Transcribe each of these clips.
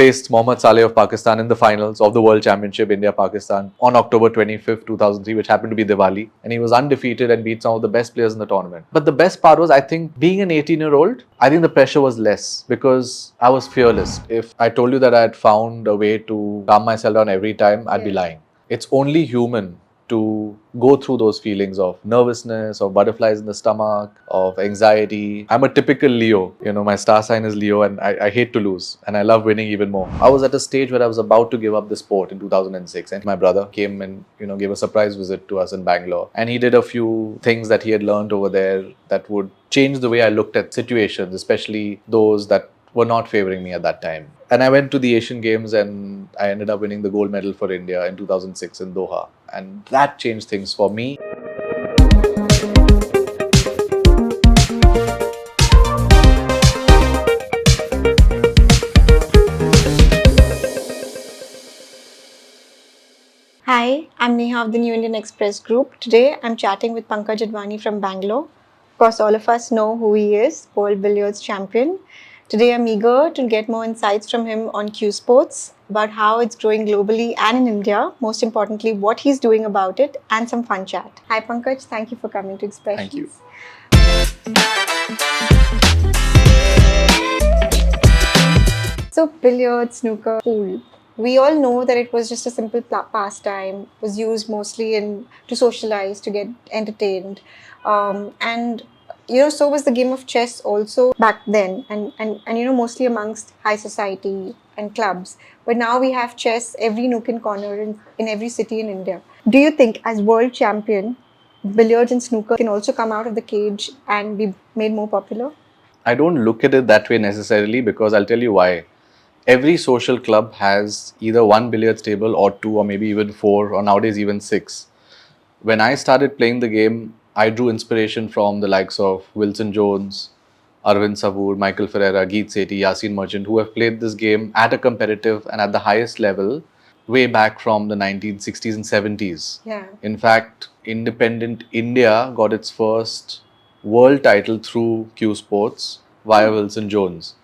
faced Mohammad Saleh of Pakistan in the finals of the World Championship India-Pakistan on October 25th, 2003, which happened to be Diwali. And he was undefeated and beat some of the best players in the tournament. But the best part was, I think, being an 18-year-old, I think the pressure was less because I was fearless. If I told you that I had found a way to calm myself down every time, I'd be lying. It's only human to go through those feelings of nervousness, of butterflies in the stomach, of anxiety. I'm a typical Leo. You know, my star sign is Leo and I hate to lose and I love winning even more. I was at a stage where I was about to give up the sport in 2006 and my brother came and, gave a surprise visit to us in Bangalore. And he did a few things that he had learned over there that would change the way I looked at situations, especially those that were not favoring me at that time. And I went to the Asian Games and I ended up winning the gold medal for India in 2006 in Doha. And that changed things for me. Hi, I'm Neha of the New Indian Express Group. Today, I'm chatting with Pankaj Advani from Bangalore. Of course, all of us know who he is, world billiards champion. Today, I'm eager to get more insights from him on Q Sports, about how it's growing globally and in India, most importantly, what he's doing about it, and some fun chat. Hi, Pankaj. Thank you for coming to Expressions. Thank you. So, billiards, snooker, pool. We all know that it was just a simple pastime, was used mostly to socialize, to get entertained. So was the game of chess also back then and mostly amongst high society and clubs. But now we have chess every nook and corner in every city in India. Do you think as world champion, billiards and snooker can also come out of the cage and be made more popular? I don't look at it that way necessarily because I'll tell you why. Every social club has either one billiards table or two or maybe even four or nowadays even six. When I started playing the game, I drew inspiration from the likes of Wilson Jones, Arvind Savoor, Michael Ferreira, Geet Sethi, Yasin Merchant, who have played this game at a competitive and at the highest level way back from the 1960s and 70s. Yeah. In fact, independent India got its first world title through Q Sports via Wilson Jones,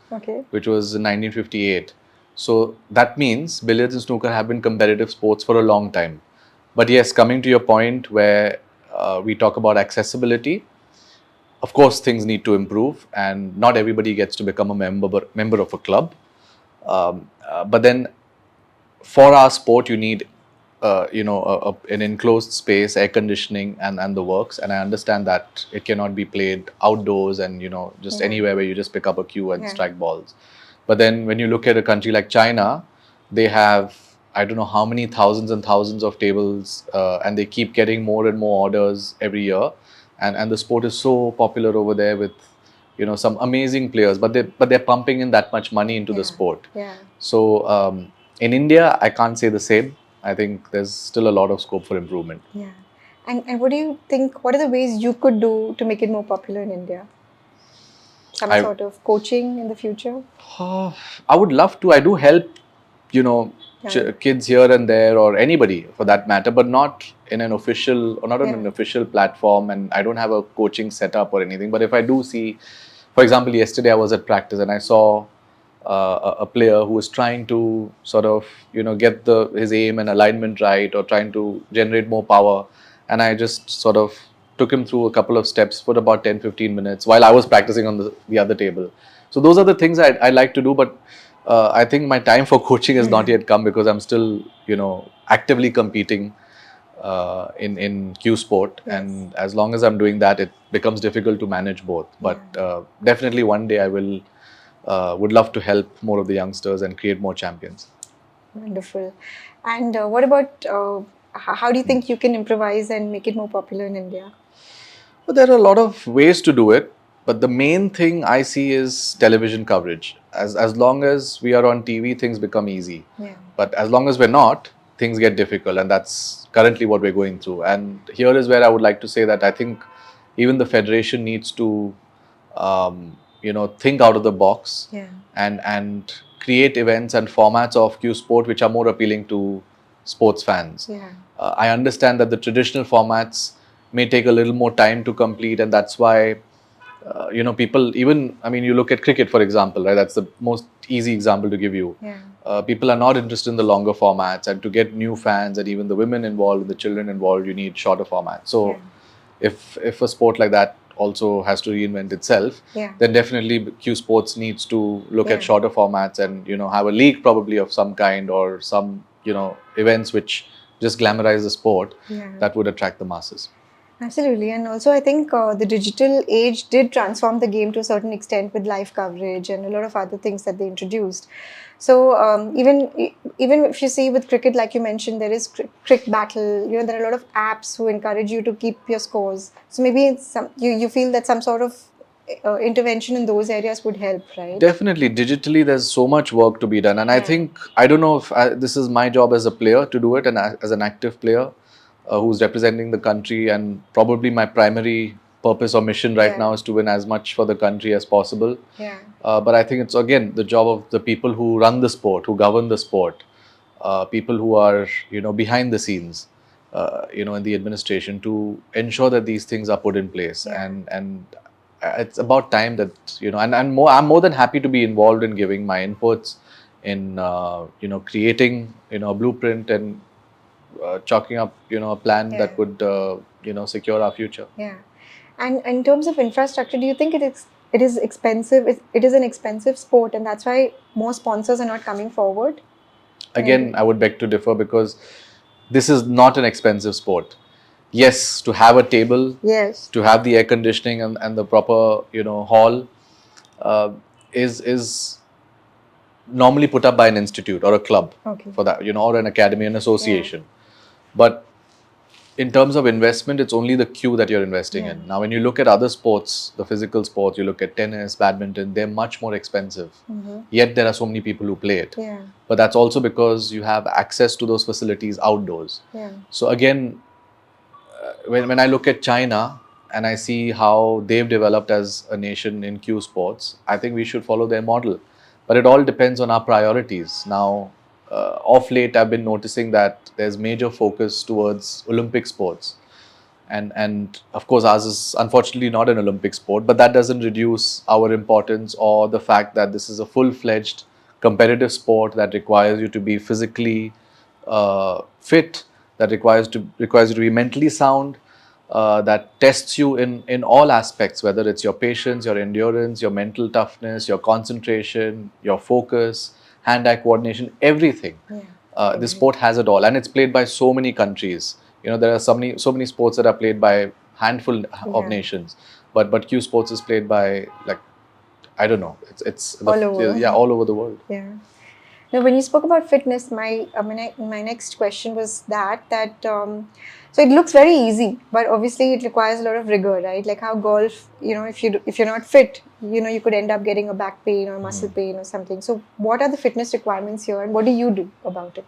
which was in 1958. So that means billiards and snooker have been competitive sports for a long time. But yes, coming to your point where we talk about accessibility, of course things need to improve and not everybody gets to become a member of a club. But then for our sport you need an enclosed space, air conditioning and the works, and I understand that it cannot be played outdoors and just anywhere where you just pick up a cue and strike balls. But then when you look at a country like China, they have I don't know how many thousands and thousands of tables and they keep getting more and more orders every year, and the sport is so popular over there with some amazing players, but they're pumping in that much money into the sport. So in India I can't say the same. I think there's still a lot of scope for improvement. Yeah. And what do you think, what are the ways you could do to make it more popular in India? Some sort of coaching in the future? I would love to. I do help, kids here and there or anybody for that matter, but not in an official or not on an official platform, and I don't have a coaching setup or anything. But if I do see, for example, yesterday I was at practice and I saw a player who was trying to sort of get his aim and alignment right or trying to generate more power, and I just sort of took him through a couple of steps for about 10-15 minutes while I was practicing on the other table. So those are the things I like to do, but I think my time for coaching has not yet come because I'm still actively competing in Q Sport, and as long as I'm doing that, it becomes difficult to manage both. But definitely one day I will would love to help more of the youngsters and create more champions. Wonderful. And what about, how do you think you can improvise and make it more popular in India? Well, there are a lot of ways to do it, but the main thing I see is television coverage. As long as we are on TV, things become easy. But as long as we're not, things get difficult, and that's currently what we're going through. And here is where I would like to say that I think even the federation needs to think out of the box and create events and formats of Q Sport which are more appealing to sports fans. I understand that the traditional formats may take a little more time to complete, and that's why people even, I mean, you look at cricket, for example, right? That's the most easy example to give you. Yeah. People are not interested in the longer formats, and to get new fans and even the women involved, the children involved, you need shorter formats. So Yeah. if a sport like that also has to reinvent itself, Yeah. then definitely Q Sports needs to look Yeah. at shorter formats and have a league probably of some kind, or some events which just glamorize the sport Yeah. that would attract the masses. Absolutely. And also, I think the digital age did transform the game to a certain extent with live coverage and a lot of other things that they introduced. So even if you see with cricket, like you mentioned, there is cricket battle. There are a lot of apps who encourage you to keep your scores. So maybe you feel that some sort of intervention in those areas would help, right? Definitely, digitally, there's so much work to be done, and I Yeah. think, I don't know if this is my job as a player to do it, and as an active player who's representing the country, and probably my primary purpose or mission right Yeah. now is to win as much for the country as possible. Yeah. But I think it's again the job of the people who run the sport, who govern the sport, people who are behind the scenes, in the administration, to ensure that these things are put in place. Yeah. And it's about time that and I'm more than happy to be involved in giving my inputs in creating a blueprint and chalking up a plan Yeah. that would secure our future. Yeah. And in terms of infrastructure, do you think it is expensive? It is an expensive sport, and that's why more sponsors are not coming forward? Again, I would beg to differ, because this is not an expensive sport. Yes, to have a table, Yes. to have the air conditioning and the proper hall is normally put up by an institute or a club. Okay. For that, or an academy, an association. But in terms of investment, it's only the queue that you're investing Yeah. in. Now, when you look at other sports, the physical sports, you look at tennis, badminton, they're much more expensive. Mm-hmm. Yet there are so many people who play it. Yeah. But that's also because you have access to those facilities outdoors. Yeah. So again, when I look at China and I see how they've developed as a nation in Q sports, I think we should follow their model. But it all depends on our priorities. Now, of late, I've been noticing that there's major focus towards Olympic sports. And of course, ours is unfortunately not an Olympic sport, but that doesn't reduce our importance or the fact that this is a full-fledged competitive sport that requires you to be physically fit, that requires you to be mentally sound, that tests you in all aspects, whether it's your patience, your endurance, your mental toughness, your concentration, your focus, hand-eye coordination, everything. Yeah. This sport has it all, and it's played by so many countries. There are so many sports that are played by handful of Yeah. nations, but Q sports is played by, like, I don't know. It's All over. Yeah, all over the world. Yeah. Now, when you spoke about fitness, my next question was that so it looks very easy, but obviously it requires a lot of rigor, right? Like how golf, if you're not fit, you could end up getting a back pain or muscle pain or something. So what are the fitness requirements here, and what do you do about it?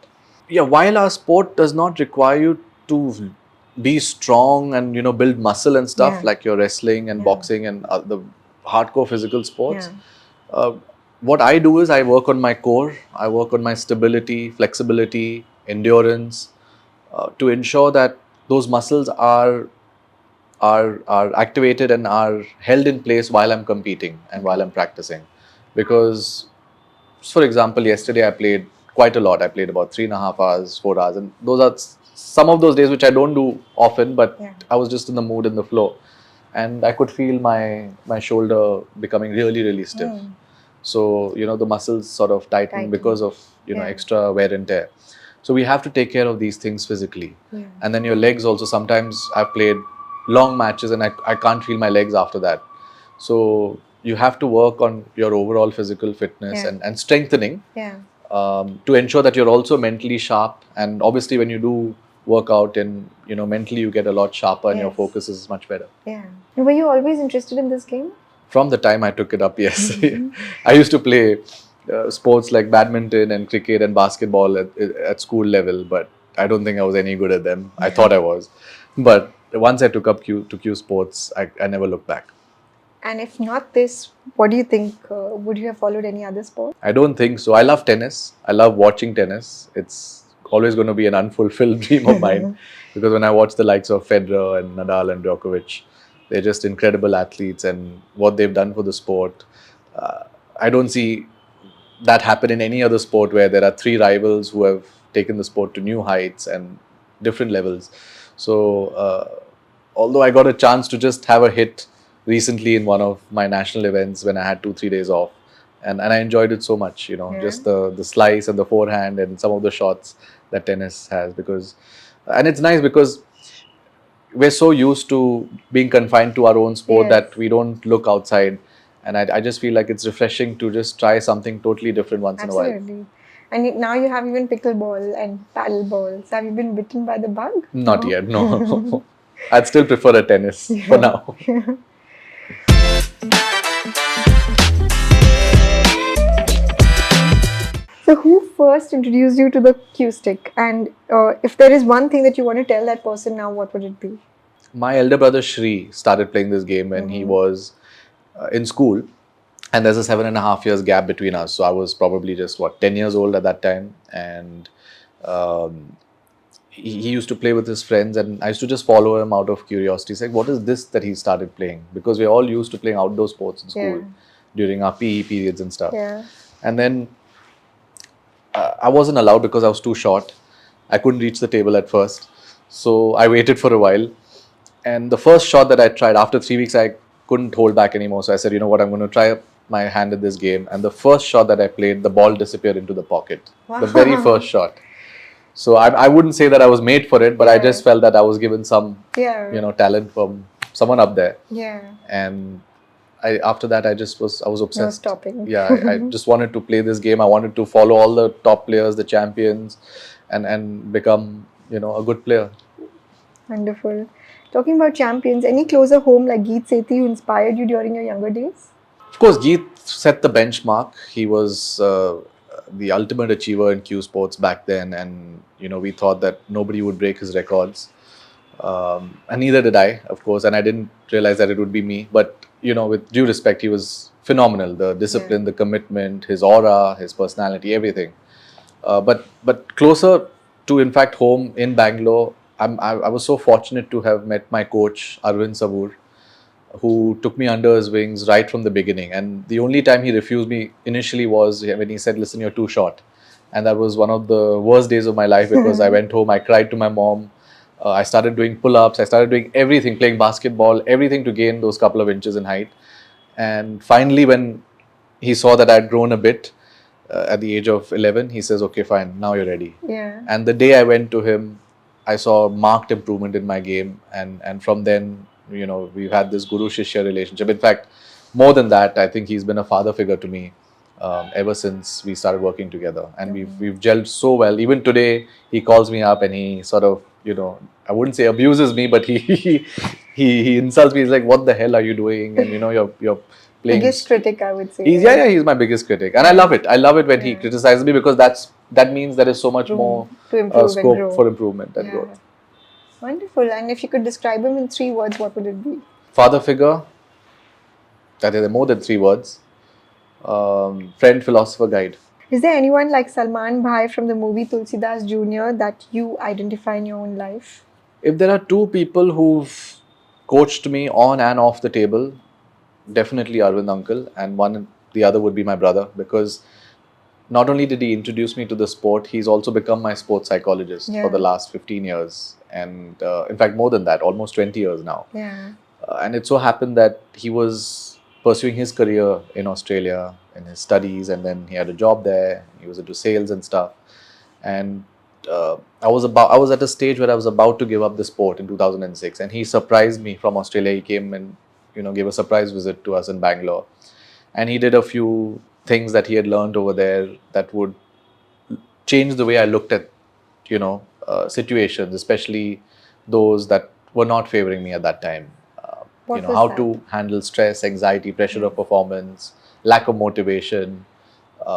Yeah, while our sport does not require you to be strong and build muscle and stuff, Yeah. like your wrestling and Yeah. boxing and the hardcore physical sports, Yeah. what I do is I work on my core, I work on my stability, flexibility, endurance, to ensure that those muscles are activated and are held in place while I'm competing and while I'm practicing. Because, for example, yesterday I played quite a lot. I played about 3.5 hours, 4 hours, and those are some of those days which I don't do often, but Yeah. I was just in the mood and the flow, and I could feel my shoulder becoming really, really stiff. Mm. So the muscles sort of tighten because of Yeah. extra wear and tear. So we have to take care of these things physically. Yeah. And then your legs also. Sometimes I've played long matches and I can't feel my legs after that. So you have to work on your overall physical fitness Yeah. and strengthening, Yeah. to ensure that you're also mentally sharp. And obviously when you do work out and mentally, you get a lot sharper and your Yes. focus is much better. Yeah. And were you always interested in this game? From the time I took it up, yes. I used to play sports like badminton and cricket and basketball at school level, but I don't think I was any good at them. I thought I was. But once I took up Q sports, I never looked back. And if not this, what do you think? Would you have followed any other sport? I don't think so. I love tennis. I love watching tennis. It's always going to be an unfulfilled dream of mine, because when I watch the likes of Federer and Nadal and Djokovic, They're just incredible athletes, and what they've done for the sport. I don't see that happen in any other sport where there are three rivals who have taken the sport to new heights and different levels. So, although I got a chance to just have a hit recently in one of my national events when I had 2-3 days off, and I enjoyed it so much, just the slice and the forehand and some of the shots that tennis has, and it's nice because we're so used to being confined to our own sport that we don't look outside. And I just feel like it's refreshing to just try something totally different once in a while. Absolutely. And now you have even pickleball and paddle balls. Have you been bitten by the bug? Not yet, no. I'd still prefer a tennis for now. So who first introduced you to the cue stick? And if there is one thing that you want to tell that person now, what would it be? My elder brother Shri started playing this game when he was in school. And there's a 7.5 years gap between us. So I was probably just, 10 years old at that time. And he used to play with his friends. And I used to just follow him out of curiosity. Saying, what is this that he started playing? Because we're all used to playing outdoor sports in school during our PE periods and stuff. And then I wasn't allowed because I was too short. I couldn't reach the table at first. So I waited for a while. And the first shot that I tried, after 3 weeks, I couldn't hold back anymore. So I said, you know what, I'm going to try my hand at this game. And the first shot that I played, the ball disappeared into the pocket. Wow. The very first shot. So I wouldn't say that I was made for it, but I just felt that I was given some, talent from someone up there. And after that, I was obsessed. No stopping. I just wanted to play this game. I wanted to follow all the top players, the champions, and become, a good player. Wonderful. Talking about champions, any closer home like Geet Sethi who inspired you during your younger days? Of course, Geet set the benchmark. He was the ultimate achiever in cue sports back then, and we thought that nobody would break his records, and neither did I, of course. And I didn't realize that it would be me. But with due respect, he was phenomenal. The discipline, the commitment, his aura, his personality, everything. But closer to, in fact, home in Bangalore, I was so fortunate to have met my coach, Arvind Savur, who took me under his wings right from the beginning. And the only time he refused me initially was when he said, listen, you're too short. And that was one of the worst days of my life because I went home, I cried to my mom. I started doing pull-ups, I started doing everything, playing basketball, everything to gain those couple of inches in height. And finally, when he saw that I'd grown a bit at the age of 11, he says, okay, fine, now you're ready. And the day I went to him, I saw marked improvement in my game, and from then, we've had this guru-shishya relationship. In fact, more than that, I think he's been a father figure to me ever since we started working together, and we've gelled so well. Even today, he calls me up and he sort of, I wouldn't say abuses me, but he insults me. He's like, "What the hell are you doing?" And you're playing. Biggest critic, I would say. He's my biggest critic, and I love it. I love it when he criticizes me because that means there is so much more scope for improvement and growth. Wonderful. And if you could describe him in 3 words, what would it be? Father figure. That is more than 3 words. Friend, philosopher, guide. Is there anyone like Salman Bhai from the movie Tulsidas Jr. that you identify in your own life? If there are 2 people who've coached me on and off the table, definitely Arvind uncle, and the other would be my brother, because not only did he introduce me to the sport, he's also become my sports psychologist for the last 15 years. And in fact, more than that, almost 20 years now. And it so happened that he was pursuing his career in Australia in his studies, and then he had a job there. He was into sales and stuff. And I was at a stage where I was about to give up the sport in 2006, and he surprised me from Australia. He came and gave a surprise visit to us in Bangalore, and he did a few things that he had learned over there that would change the way I looked at situations, especially those that were not favoring me at that time. How to handle stress, anxiety, pressure of performance, lack of motivation,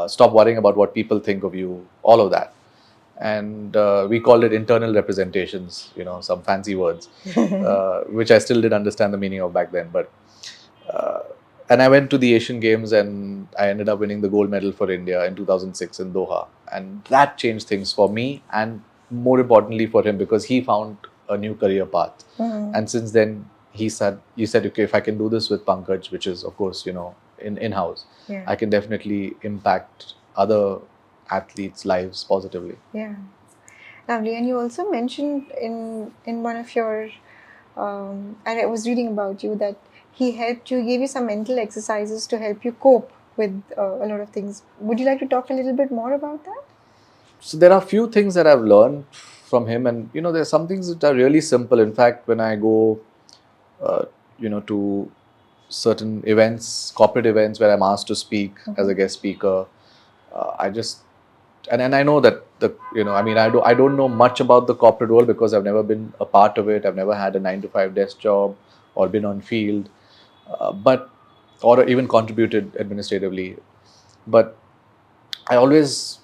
stop worrying about what people think of you, all of that. And we called it internal representations, some fancy words, which I still didn't understand the meaning of back then. But and I went to the Asian Games and I ended up winning the gold medal for India in 2006 in Doha. And that changed things for me, and more importantly for him, because he found a new career path. And since then, you said, okay, if I can do this with Pankaj, which is of course, in-house, Yeah. I can definitely impact other athletes' lives positively. Yeah. Lovely. And you also mentioned in one of your, and I was reading about you that he helped you, gave you some mental exercises to help you cope with a lot of things. Would you like to talk a little bit more about that? So there are few things that I've learned from him, and there's some things that are really simple. In fact, when I go, uh, to certain events, corporate events where I'm asked to speak as a guest speaker, I just and I know that I don't know much about the corporate world because I've never been a part of it. I've never had a 9 to 5 desk job or been on field, but or even contributed administratively. But I always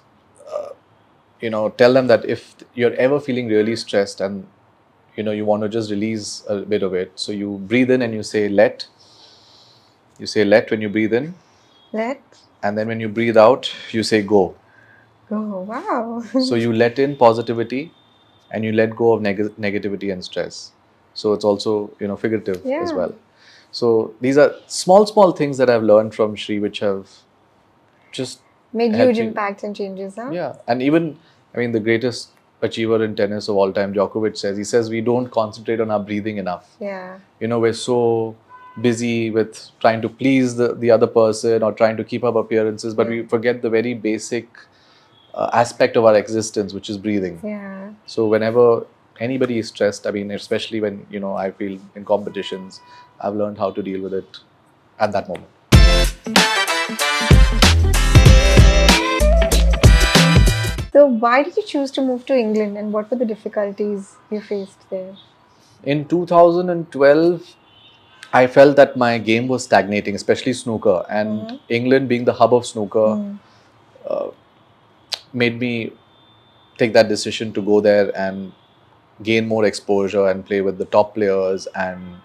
tell them that if you're ever feeling really stressed and you want to just release a bit of it, so you breathe in and you say let. You say let when you breathe in, Let and then when you breathe out, you say go. go. Wow. So you let in positivity and you let go of negativity and stress. So it's also figurative as Yeah. well. So these are small things that I've learned from Shri, which have just Made helped huge me. impacts and changes, huh? Yeah, and even the greatest achiever in tennis of all time, Djokovic, says we don't concentrate on our breathing enough. Yeah. We're so busy with trying to please the other person or trying to keep up appearances, but we forget the very basic aspect of our existence, which is breathing. Yeah. So whenever anybody is stressed, especially when I feel in competitions, I've learned how to deal with it at that moment. So why did you choose to move to England, and what were the difficulties you faced there? In 2012, I felt that my game was stagnating, especially snooker, and England being the hub of snooker made me take that decision to go there and gain more exposure and play with the top players and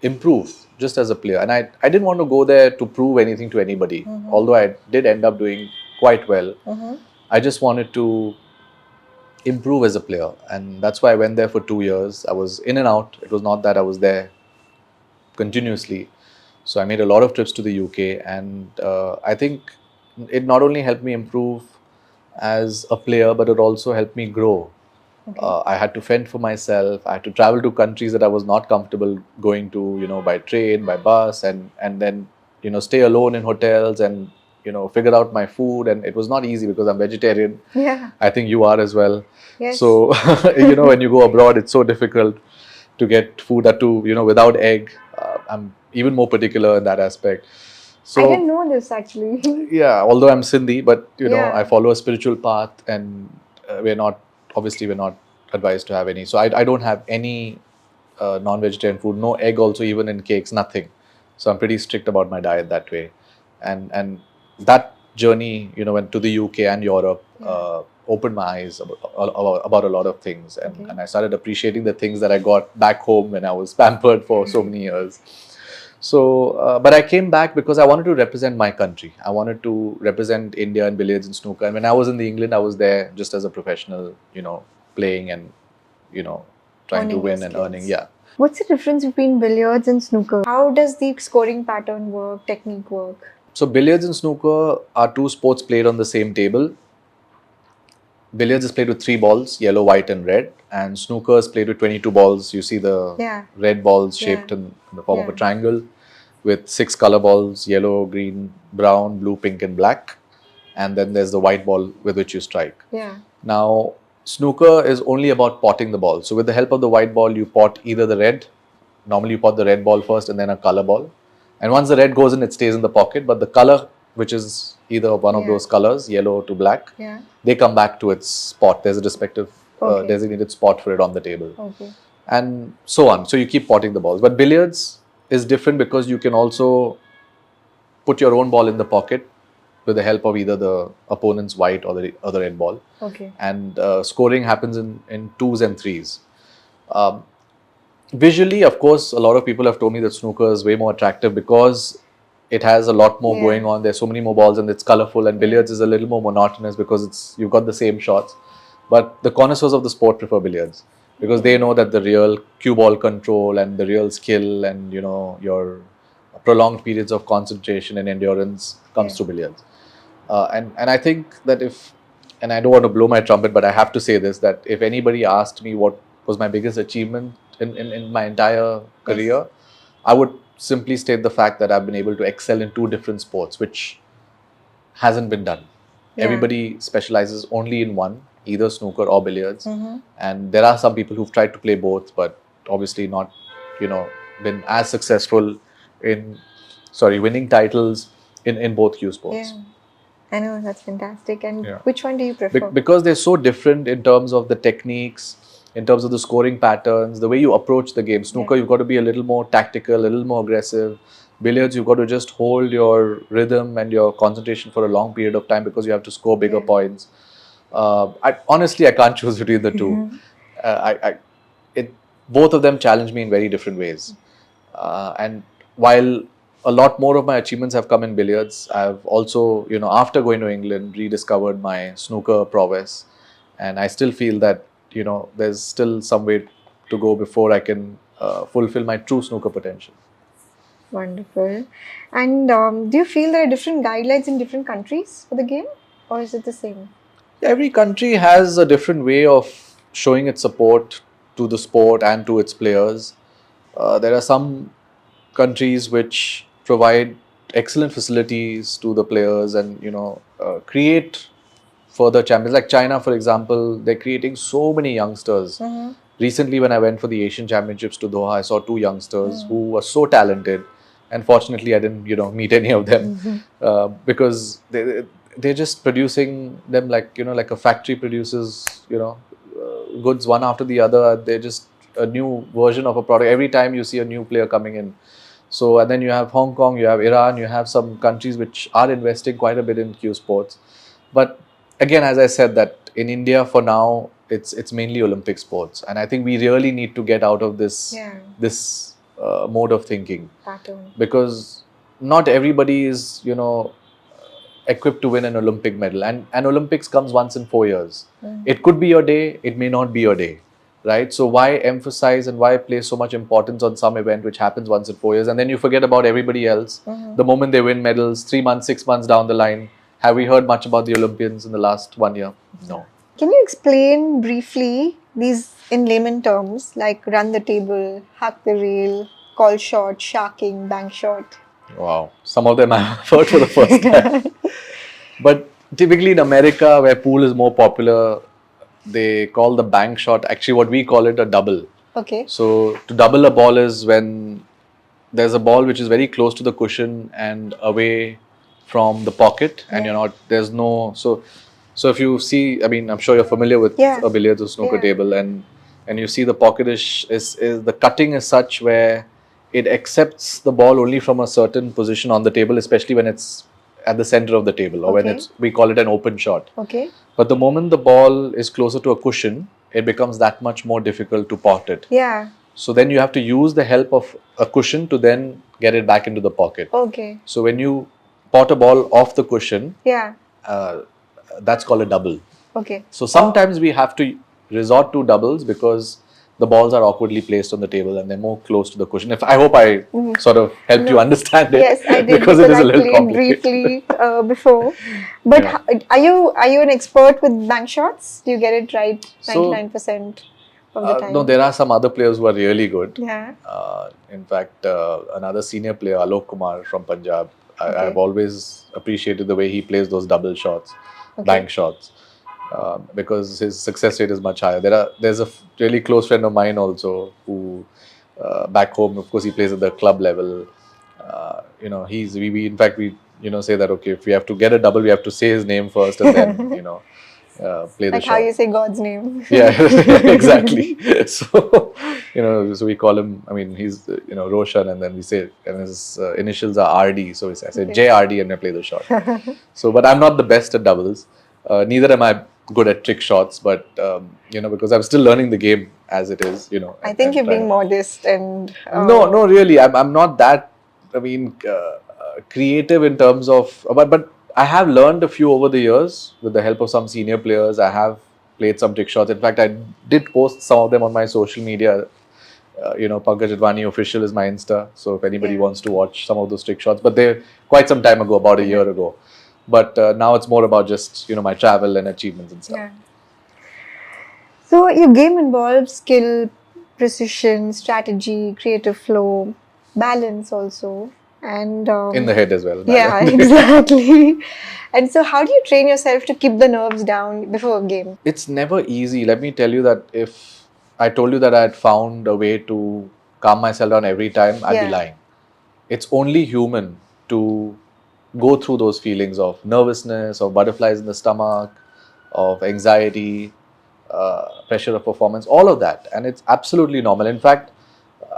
improve just as a player. And I didn't want to go there to prove anything to anybody, although I did end up doing quite well. I just wanted to improve as a player, and that's why I went there for 2 years. I was in and out. It was not that I was there continuously. So I made a lot of trips to the UK, and I think it not only helped me improve as a player, but it also helped me grow. I had to fend for myself. I had to travel to countries that I was not comfortable going to, by train, by bus, and then stay alone in hotels and figure out my food. And it was not easy because I'm vegetarian. Yeah. I think you are as well. Yes. So when you go abroad, it's so difficult to get food that without egg. I'm even more particular in that aspect. So I didn't know this actually. yeah, although I'm Sindhi, but Yeah. I follow a spiritual path, and we're not advised to have any. So I don't have any non-vegetarian food, no egg also, even in cakes, nothing. So I'm pretty strict about my diet that way, and that journey, went to the UK and Europe, opened my eyes about a lot of things, and I started appreciating the things that I got back home when I was pampered for so many years. So, but I came back because I wanted to represent my country. I wanted to represent India in billiards and snooker. And when I was in the England, I was there just as a professional, playing and, trying to Earning win your and skills. earning. Yeah. What's the difference between billiards and snooker? How does the scoring pattern work, technique work? So billiards and snooker are two sports played on the same table. Billiards is played with 3 balls, yellow, white, and red. And snooker is played with 22 balls. You see the red balls shaped in the form of a triangle with 6 color balls, yellow, green, brown, blue, pink, and black. And then there's the white ball with which you strike. Yeah. Now, snooker is only about potting the ball. So with the help of the white ball, you pot either the red. Normally you pot the red ball first and then a color ball. And once the red goes in, it stays in the pocket. But the color, which is either one of those colors, yellow to black, they come back to its spot. There's a respective designated spot for it on the table. Okay. And so on. So you keep potting the balls. But billiards is different because you can also put your own ball in the pocket with the help of either the opponent's white or the other red ball. Okay. And scoring happens in 2s and 3s. Visually, of course, a lot of people have told me that snooker is way more attractive because it has a lot more going on. There's so many more balls and it's colorful. And billiards is a little more monotonous because you've got the same shots. But the connoisseurs of the sport prefer billiards because they know that the real cue ball control and the real skill and your prolonged periods of concentration and endurance comes Yeah. to billiards. And I think that and I don't want to blow my trumpet, but I have to say this, that if anybody asked me what was my biggest achievement in my entire career, I would simply state the fact that I've been able to excel in two different sports, which hasn't been done. Yeah. Everybody specializes only in one, either snooker or billiards. Mm-hmm. And there are some people who've tried to play both, but obviously not, been as successful in, winning titles in both cue sports. Yeah. I know, that's fantastic. And Yeah. which one do you prefer? Because they're so different in terms of the techniques, in terms of the scoring patterns, the way you approach the game. Snooker, Yeah. you've got to be a little more tactical, a little more aggressive. Billiards, you've got to just hold your rhythm and your concentration for a long period of time because you have to score bigger Yeah. points. Honestly, I can't choose between the two. Both of them challenge me in very different ways. And while a lot more of my achievements have come in billiards, I've also, after going to England, rediscovered my snooker prowess. And I still feel that, there's still some way to go before I can fulfill my true snooker potential. Wonderful. And do you feel there are different guidelines in different countries for the game, or is it the same? Every country has a different way of showing its support to the sport and to its players. There are some countries which provide excellent facilities to the players and create further champions. Like China, for example, they're creating so many youngsters. Mm-hmm. Recently, when I went for the Asian Championships to Doha, I saw two youngsters who were so talented. And fortunately, I didn't, meet any of them because they're just producing them like a factory produces, goods one after the other. They're just a new version of a product. Every time you see a new player coming in. So, and then you have Hong Kong, you have Iran, you have some countries which are investing quite a bit in cue sports. But again, as I said, that in India for now, it's mainly Olympic sports. And I think we really need to get out of this mode of thinking. Pattern. Because not everybody is, equipped to win an Olympic medal. And Olympics comes once in 4 years. It could be your day, it may not be your day. Right? So why emphasize and why place so much importance on some event which happens once in 4 years, and then you forget about everybody else the moment they win medals 3 months, 6 months down the line? Have we heard much about the Olympians in the last 1 year? No. Can you explain briefly these in layman terms, like run the table, hack the rail, call shot, sharking, bank shot? Wow. Some of them I have heard for the first time. But typically in America, where pool is more popular, they call the bank shot, actually what we call it, a double. Okay. So to double a ball is when there's a ball which is very close to the cushion and away from the pocket, and there's no, so if you see, I mean, I'm sure you're familiar with a billiards or snooker table, and you see the pocket is the cutting is such where it accepts the ball only from a certain position on the table, especially when it's at the center of the table, or when we call it an open shot. Okay. But the moment the ball is closer to a cushion, it becomes that much more difficult to pot it. Yeah. So then you have to use the help of a cushion to then get it back into the pocket. Okay. So when you pot a ball off the cushion, that's called a double. Okay. So sometimes we have to resort to doubles because the balls are awkwardly placed on the table and they're more close to the cushion. I hope I sort of helped you understand it. Yes, I did, because it is a little played complicated. briefly before. But are you an expert with bank shots? Do you get it right 99% of the time? No, there are some other players who are really good. Yeah. In fact, another senior player, Alok Kumar from Punjab, I've always appreciated the way he plays those double shots, bank shots. Because his success rate is much higher. There's a really close friend of mine also who back home, of course, he plays at the club level. We in fact say that okay, if we have to get a double, we have to say his name first and then play the like shot. how you say God's name. Yeah, exactly. So so we call him. I mean, he's Roshan, and then we say, and his initials are RD. So I say JRD, and I play the shot. So, but I'm not the best at doubles. Neither am I good at trick shots, but because I'm still learning the game as it is, I think you're being modest and no, really, I'm not that. I mean, creative in terms of, but I have learned a few over the years with the help of some senior players. I have played some trick shots. In fact, I did post some of them on my social media. Pankaj Advani official is my Insta. So if anybody wants to watch some of those trick shots, but they're quite some time ago, about a year ago. But now it's more about just, my travel and achievements and stuff. Yeah. So your game involves skill, precision, strategy, creative flow, balance also, and In the head as well. yeah, exactly. And so, how do you train yourself to keep the nerves down before a game? It's never easy. Let me tell you that if I told you that I had found a way to calm myself down every time, I'd be lying. It's only human to go through those feelings of nervousness, of butterflies in the stomach, of anxiety, pressure of performance, all of that. And it's absolutely normal. In fact,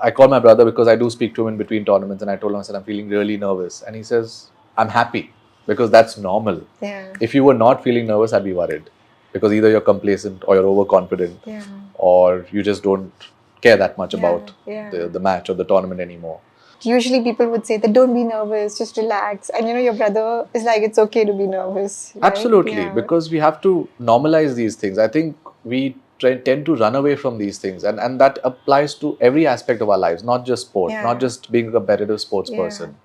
I call my brother because I do speak to him in between tournaments, and I told him, I said, I'm feeling really nervous. And he says, I'm happy because that's normal. Yeah. If you were not feeling nervous, I'd be worried because either you're complacent or you're overconfident, or you just don't care that much about the match or the tournament anymore. Usually people would say that don't be nervous, just relax. And your brother is like, it's okay to be nervous. Right? Absolutely, because we have to normalize these things. I think we tend to run away from these things, and that applies to every aspect of our lives, not just sport, not just being a competitive sports person.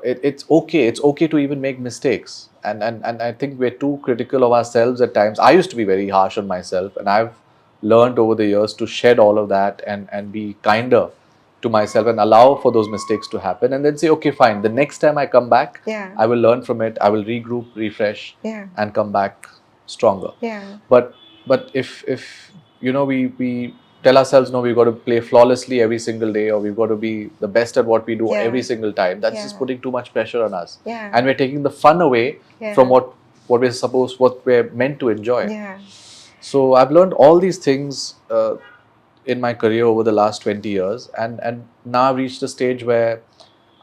It's okay to even make mistakes, and I think we're too critical of ourselves at times. I used to be very harsh on myself, and I've learned over the years to shed all of that and be kinder to myself and allow for those mistakes to happen, and then say, okay, fine, the next time I come back, I will learn from it, I will regroup, refresh, and come back stronger. But if we tell ourselves, no, we've got to play flawlessly every single day, or we've got to be the best at what we do every single time, that's just putting too much pressure on us, and we're taking the fun away from what we're meant to enjoy. So I've learned all these things in my career over the last 20 years, and now I've reached a stage where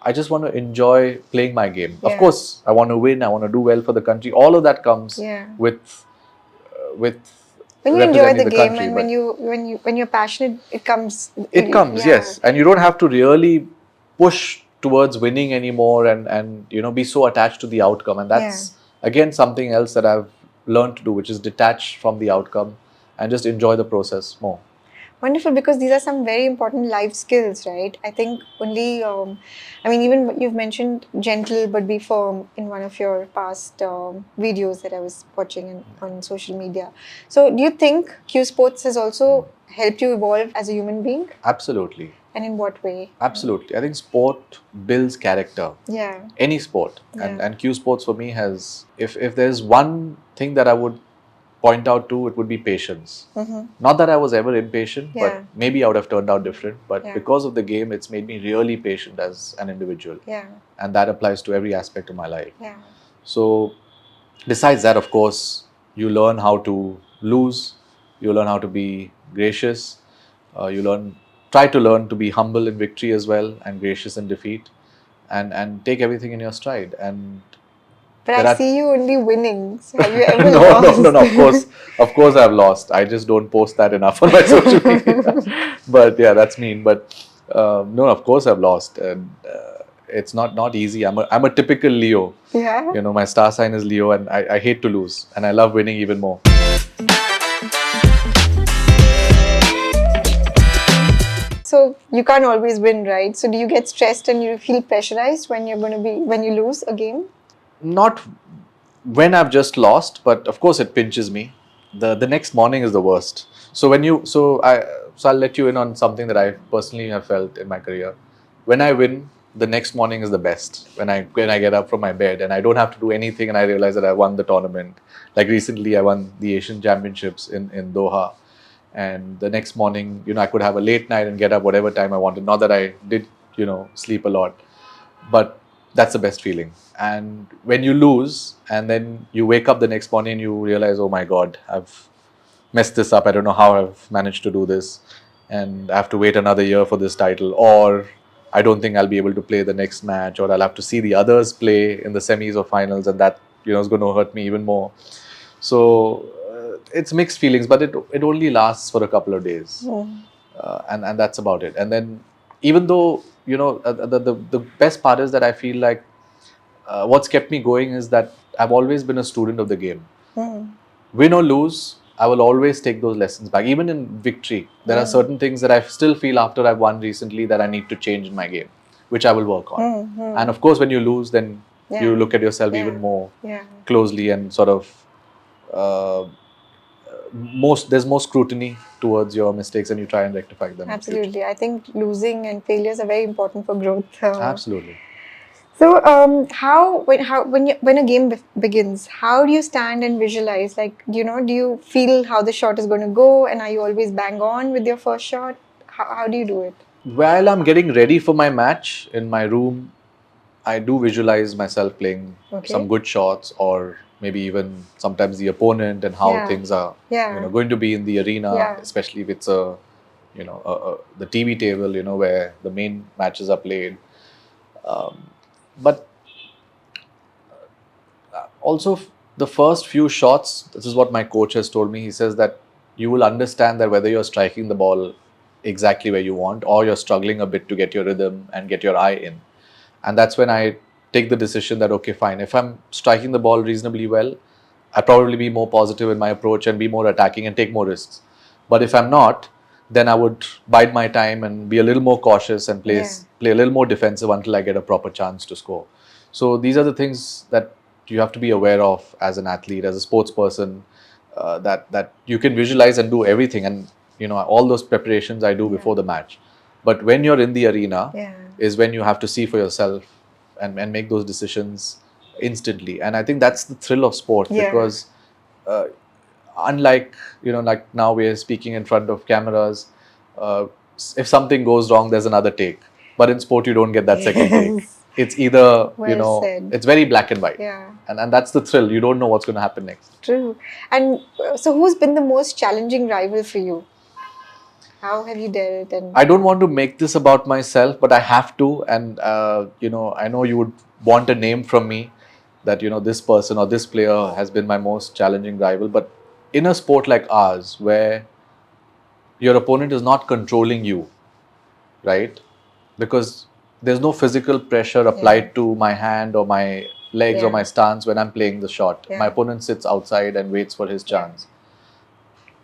I just want to enjoy playing my game. Of course, I want to win, I want to do well for the country. All of that comes with when you enjoy the game country, and when you're passionate, it comes. Yes, and you don't have to really push towards winning anymore, and be so attached to the outcome. And that's again something else that I've learned to do, which is detach from the outcome and just enjoy the process more. Wonderful, because these are some very important life skills, right? I think only, even you've mentioned gentle but be firm in one of your past videos that I was watching on social media. So do you think Q Sports has also helped you evolve as a human being? Absolutely. And in what way? Absolutely. I think sport builds character. Yeah. Any sport. And Q Sports for me has, if there's one thing that I would point out to, it would be patience. Not that I was ever impatient, but maybe I would have turned out different. But because of the game, it's made me really patient as an individual. And that applies to every aspect of my life. So besides that, of course, you learn how to lose, you learn how to be gracious, try to learn to be humble in victory as well, and gracious in defeat, and take everything in your stride. But I see you only winning. So have you ever lost? No. Of course, I've lost. I just don't post that enough on my social media. But yeah, that's mean. But no, of course, I've lost, and it's not easy. I'm a typical Leo. Yeah. My star sign is Leo, and I hate to lose, and I love winning even more. So you can't always win, right? So do you get stressed and you feel pressurized when you lose a game? Not when I've just lost, but of course it pinches me. The next morning is the worst. So I'll let you in on something that I personally have felt in my career. When I win, the next morning is the best. When I get up from my bed and I don't have to do anything, and I realize that I won the tournament. Like recently, I won the Asian Championships in Doha, and the next morning, I could have a late night and get up whatever time I wanted. Not that I did, sleep a lot, but that's the best feeling. And when you lose and then you wake up the next morning and you realize, oh my God, I've messed this up. I don't know how I've managed to do this, and I have to wait another year for this title, or I don't think I'll be able to play the next match, or I'll have to see the others play in the semis or finals, and that is going to hurt me even more. So it's mixed feelings, but it only lasts for a couple of days, and that's about it. And then even though the best part is that I feel like what's kept me going is that I've always been a student of the game. Win or lose, I will always take those lessons back. Even in victory, there are certain things that I still feel after I've won recently that I need to change in my game, which I will work on. And of course, when you lose, then you look at yourself even more closely and sort of there's more scrutiny towards your mistakes and you try and rectify them. Absolutely. I think losing and failures are very important for growth. Absolutely. So, when a game begins, how do you stand and visualize? Like, do you feel how the shot is going to go, and are you always bang on with your first shot? How do you do it? While I'm getting ready for my match in my room, I do visualize myself playing some good shots, or maybe even sometimes the opponent and how things are going to be in the arena, especially if it's the TV table, where the main matches are played. But also the first few shots, this is what my coach has told me. He says that you will understand that whether you're striking the ball exactly where you want or you're struggling a bit to get your rhythm and get your eye in. And that's when I take the decision that, okay, fine, if I'm striking the ball reasonably well, I'll probably be more positive in my approach and be more attacking and take more risks. But if I'm not, then I would bide my time and be a little more cautious and play a little more defensive until I get a proper chance to score. So these are the things that you have to be aware of as an athlete, as a sports person, that you can visualize and do everything. And all those preparations I do before the match. But when you're in the arena is when you have to see for yourself and make those decisions instantly. And I think that's the thrill of sport, because unlike, like now we're speaking in front of cameras, if something goes wrong, there's another take. But in sport, you don't get that second take. It's either, it's very black and white. And that's the thrill. You don't know what's going to happen next. True. And so who's been the most challenging rival for you? How have you dealt? And I don't want to make this about myself, but I have to. And, I know you would want a name from me that, this person or this player has been my most challenging rival. But in a sport like ours, where your opponent is not controlling you, right? Because there's no physical pressure applied to my hand or my legs or my stance when I'm playing the shot. My opponent sits outside and waits for his chance.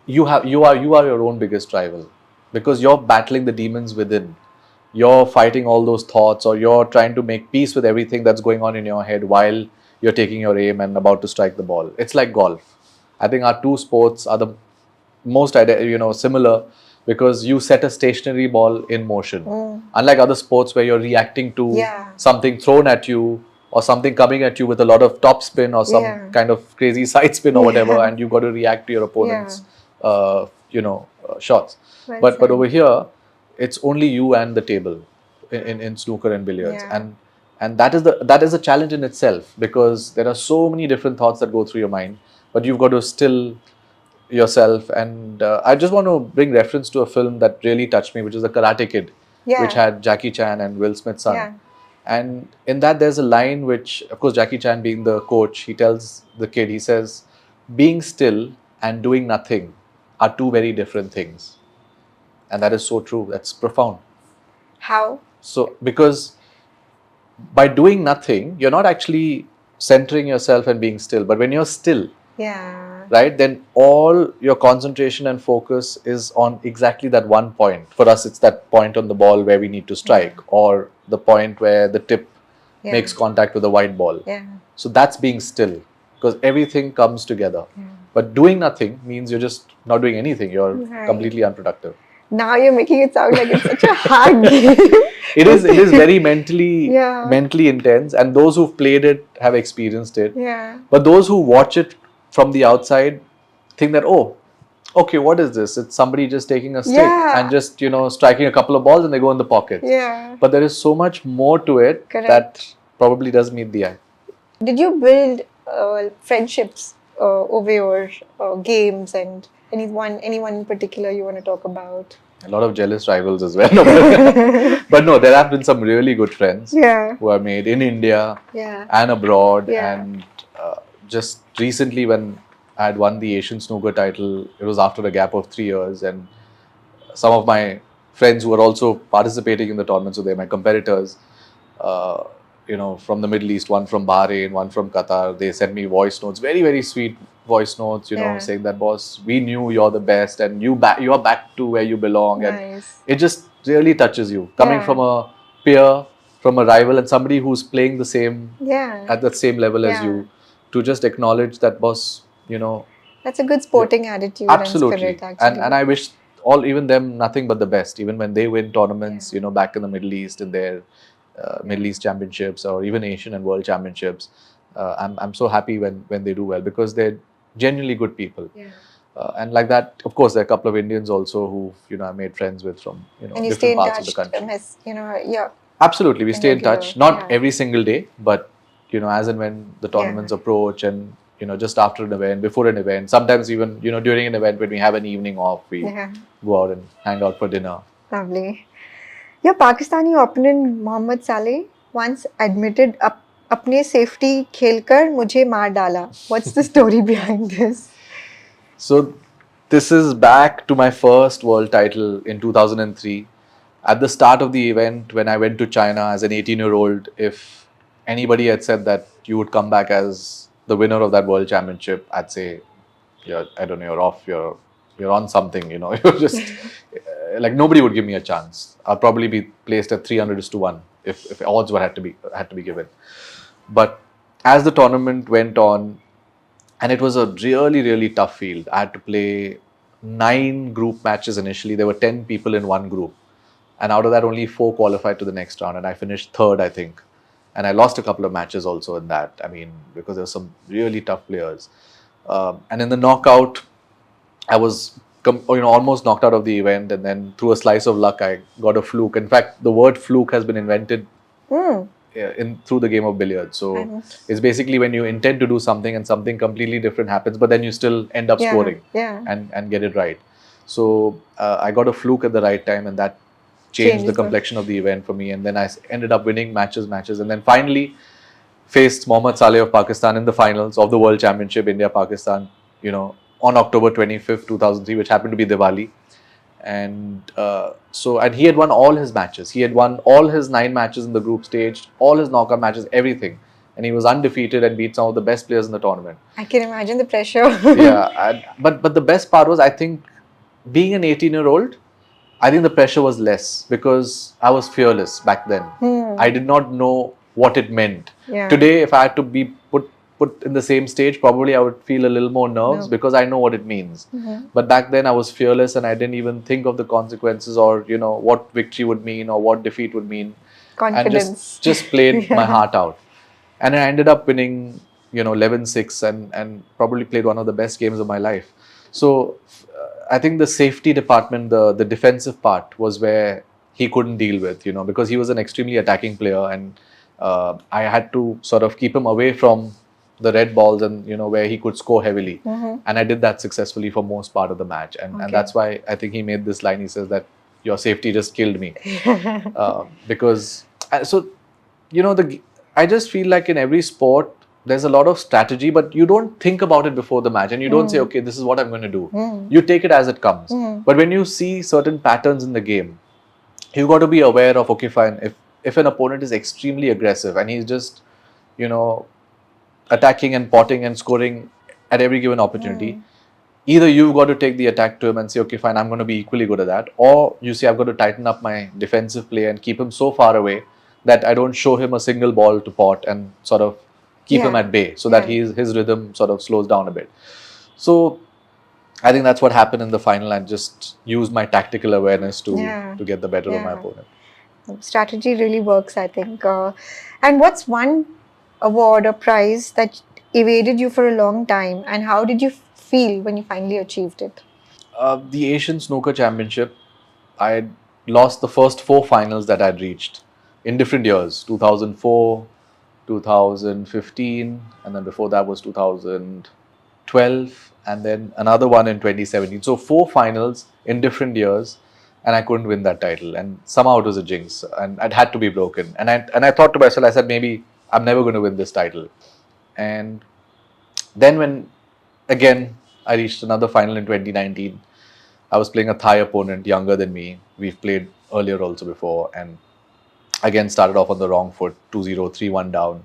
You are your own biggest rival, because you're battling the demons within. You're fighting all those thoughts, or you're trying to make peace with everything that's going on in your head while you're taking your aim and about to strike the ball. It's like golf. I think our two sports are the most similar, because you set a stationary ball in motion. Unlike other sports where you're reacting to something thrown at you or something coming at you with a lot of top spin or some kind of crazy side spin or whatever, and you've got to react to your opponent's shots. But over here, it's only you and the table in snooker and billiards. And that is a challenge in itself, because there are so many different thoughts that go through your mind, but you've got to still yourself. And I just want to bring reference to a film that really touched me, which is The Karate Kid, which had Jackie Chan and Will Smith's son. And in that, there's a line which, of course, Jackie Chan being the coach, he tells the kid, he says, being still and doing nothing are two very different things. And that is so true. That's profound. How? So, because by doing nothing, you're not actually centering yourself and being still. But when you're still, right, then all your concentration and focus is on exactly that one point. For us, it's that point on the ball where we need to strike, or the point where the tip makes contact with the white ball. So that's being still, because everything comes together. But doing nothing means you're just not doing anything. You're completely unproductive. Now you're making it sound like it's such a hard game. It is very mentally intense, and those who've played it have experienced it. But those who watch it from the outside think that, oh, okay, what is this? It's somebody just taking a stick and just, striking a couple of balls and they go in the pockets. But there is so much more to it that probably does meet the eye. Did you build friendships over your games, and anyone in particular you want to talk about? A lot of jealous rivals as well. But no, there have been some really good friends who are made in India and abroad. And just recently, when I had won the Asian Snooker title, it was after a gap of 3 years. And some of my friends who were also participating in the tournament, so they're my competitors, from the Middle East, one from Bahrain, one from Qatar. They sent me voice notes, very, very sweet voice notes, saying that, boss, we knew you're the best and you are back to where you belong. And it just really touches you. Coming from a peer, from a rival, and somebody who's playing the same, at the same level as you, to just acknowledge that, boss, That's a good sporting attitude absolutely. and spirit, actually. And I wish even them nothing but the best, even when they win tournaments, back in the Middle East, in their Middle East championships or even Asian and World championships. I'm so happy when they do well, because they're genuinely good people. And like that, of course, there are a couple of Indians also who I made friends with from and different parts of the country. Yeah. Absolutely, we stay in touch. Not every single day, but as and when the tournaments approach, and just after an event, before an event, sometimes even during an event when we have an evening off, we go out and hang out for dinner. Lovely. Your Pakistani opponent Mohammad Saleh once admitted, "अपने safety खेलकर मुझे मार डाला." What's the story behind this? So this is back to my first world title in 2003. At the start of the event, when I went to China as an 18-year-old, if anybody had said that you would come back as the winner of that world championship, I'd say, I don't know, you're off, you're on something, you're just like, nobody would give me a chance. I'll probably be placed at 300-1 if odds had to be given. But as the tournament went on, and it was a really, really tough field. I had to play 9 group matches initially. There were 10 people in one group. And out of that, only 4 qualified to the next round. And I finished 3rd, I think. And I lost a couple of matches also in that. I mean, because there were some really tough players. And in the knockout, I was almost knocked out of the event. And then through a slice of luck, I got a fluke. In fact, the word fluke has been invented through the game of billiards. So it's basically when you intend to do something and something completely different happens, but then you still end up scoring and get it right. So I got a fluke at the right time, and that changed the complexion of the event for me. And then I ended up winning matches, and then finally faced Mohammad Saleh of Pakistan in the finals of the World Championship, India-Pakistan, on October 25th, 2003, which happened to be Diwali. And and he had won all his matches. He had won all his 9 matches in the group stage, all his knockout matches, everything. And he was undefeated and beat some of the best players in the tournament. I can imagine the pressure. But the best part was, I think, being an 18-year-old, I think the pressure was less because I was fearless back then. I did not know what it meant. Today, if I had to be put in the same stage, probably I would feel a little more nerves because I know what it means. But back then I was fearless and I didn't even think of the consequences or, what victory would mean or what defeat would mean. Confidence. And just played my heart out. And I ended up winning, 11-6 and probably played one of the best games of my life. So I think the safety department, the defensive part was where he couldn't deal with, because he was an extremely attacking player, and I had to sort of keep him away from the red balls and where he could score heavily. And I did that successfully for most part of the match, and that's why I think he made this line. He says that your safety just killed me. Because I just feel like in every sport there's a lot of strategy, but you don't think about it before the match, and you don't say, okay, this is what I'm going to do. You take it as it comes. But when you see certain patterns in the game, you got to be aware of, okay, fine, if an opponent is extremely aggressive and he's just attacking and potting and scoring at every given opportunity, either you've got to take the attack to him and say, okay, fine, I'm going to be equally good at that, or you say, I've got to tighten up my defensive play and keep him so far away that I don't show him a single ball to pot and sort of keep him at bay, so that his rhythm sort of slows down a bit. So I think that's what happened in the final, and just used my tactical awareness to get the better of my opponent. Strategy really works, I think. And what's one award or prize that evaded you for a long time, and how did you feel when you finally achieved it? The Asian Snooker Championship, I had lost the first 4 finals that I'd reached in different years, 2004, 2015, and then before that was 2012, and then another one in 2017. So 4 finals in different years, and I couldn't win that title. And somehow it was a jinx, and it had to be broken. And I thought to myself, I said, maybe I'm never going to win this title. And then when, again, I reached another final in 2019, I was playing a Thai opponent younger than me. We've played earlier also before, and Again, started off on the wrong foot, 2-0, 3-1 down,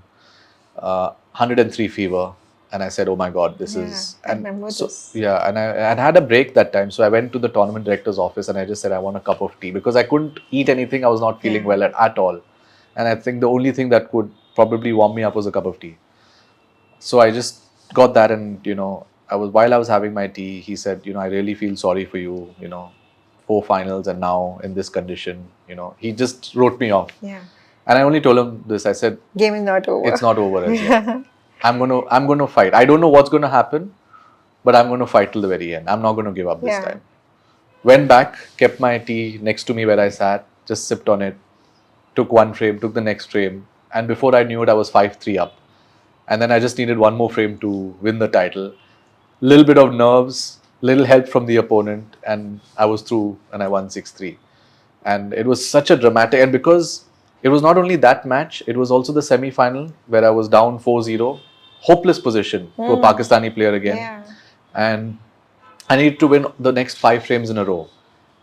103 fever. And I said, oh my God, this is... I remember this. Yeah, and I had a break that time. So I went to the tournament director's office and I just said, I want a cup of tea. Because I couldn't eat anything. I was not feeling well at all. And I think the only thing that could probably warm me up was a cup of tea. So I just got that, and while I was having my tea, he said, I really feel sorry for you, 4 finals and now in this condition, he just wrote me off. Yeah. And I only told him this. I said, game is not over. It's not over as yet. I'm gonna fight. I don't know what's gonna happen, but I'm gonna fight till the very end. I'm not gonna give up this time. Went back, kept my tea next to me where I sat, just sipped on it, took one frame, took the next frame, and before I knew it, I was 5-3 up. And then I just needed one more frame to win the title. Little bit of nerves, little help from the opponent, and I was through and I won 6-3. And it was such a dramatic, and because it was not only that match, it was also the semi-final where I was down 4-0, hopeless position to a Pakistani player again. Yeah. And I needed to win the next 5 frames in a row.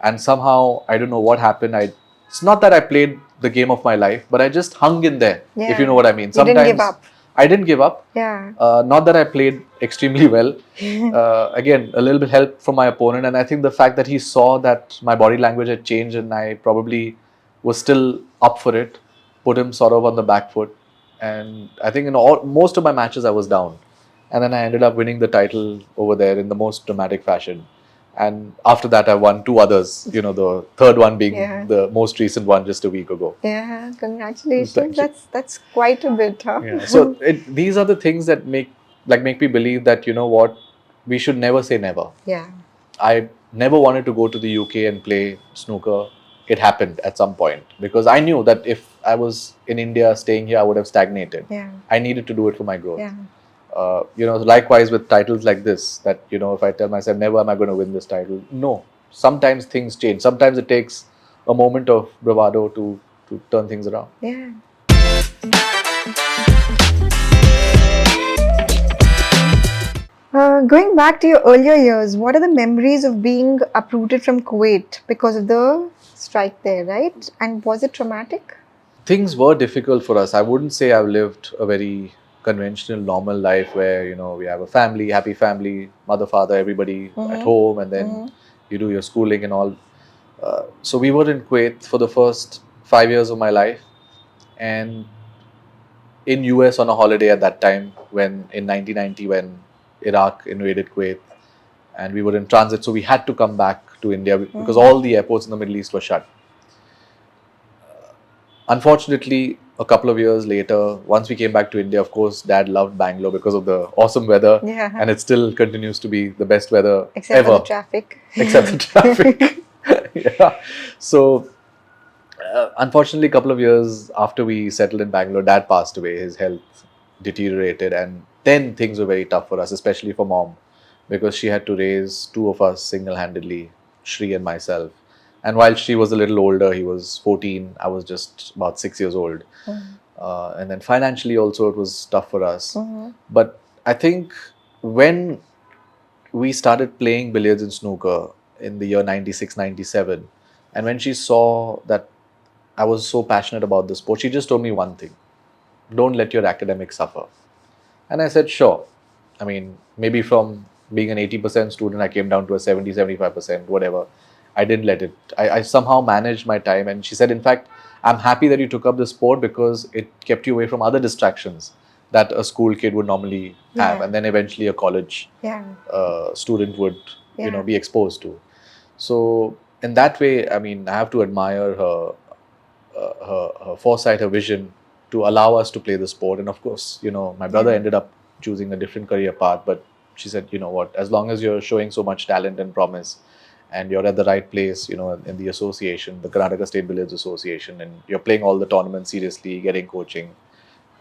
And somehow, I don't know what happened. It's not that I played the game of my life, but I just hung in there, if you know what I mean. Sometimes, you didn't give up. I didn't give up. Yeah. Not that I played extremely well. Again, a little bit help from my opponent. And I think the fact that he saw that my body language had changed and I probably was still up for it, put him sort of on the back foot. And I think in most of my matches, I was down. And then I ended up winning the title over there in the most dramatic fashion. And after that, I won 2 others, the third one being the most recent one just a week ago. Yeah, congratulations. That's quite a bit, huh? Yeah. So these are the things that make me believe that, we should never say never. Yeah. I never wanted to go to the UK and play snooker. It happened at some point because I knew that if I was in India staying here, I would have stagnated. Yeah. I needed to do it for my growth. Yeah. Likewise with titles like this, that, if I tell myself, never am I going to win this title. No, sometimes things change. Sometimes it takes a moment of bravado to turn things around. Yeah. Going back to your earlier years, what are the memories of being uprooted from Kuwait because of the strike there, right? And was it traumatic? Things were difficult for us. I wouldn't say I've lived a very conventional, normal life where, we have a family, happy family, mother, father, everybody at home, and then you do your schooling and all. So we were in Kuwait for the first 5 years of my life, and in US on a holiday at that time in 1990 when Iraq invaded Kuwait, and we were in transit, so we had to come back to India because all the airports in the Middle East were shut. Unfortunately, a couple of years later, once we came back to India, of course, Dad loved Bangalore because of the awesome weather. Yeah. And it still continues to be the best weather except ever. For the traffic. Except the traffic. Yeah. So, unfortunately, a couple of years after we settled in Bangalore, Dad passed away. His health deteriorated. And then things were very tough for us, especially for Mom, because she had to raise 2 of us single-handedly, Shri and myself. And while she was a little older, he was 14, I was just about 6 years old. And then financially also it was tough for us. But I think when we started playing billiards and snooker in the year 96, 97, and when she saw that I was so passionate about the sport, she just told me one thing: don't let your academics suffer. And I said, sure. I mean, maybe from being an 80% student, I came down to a 70, 75%, whatever. I didn't let it. I somehow managed my time. And she said, in fact, I'm happy that you took up the sport because it kept you away from other distractions that a school kid would normally have. And then eventually a college student would, be exposed to. So in that way, I mean, I have to admire her foresight, her vision to allow us to play the sport. And of course, my brother ended up choosing a different career path. But she said, you know what, as long as you're showing so much talent and promise, and you're at the right place, in the association, the Karnataka State Billiards Association, and you're playing all the tournaments seriously, getting coaching,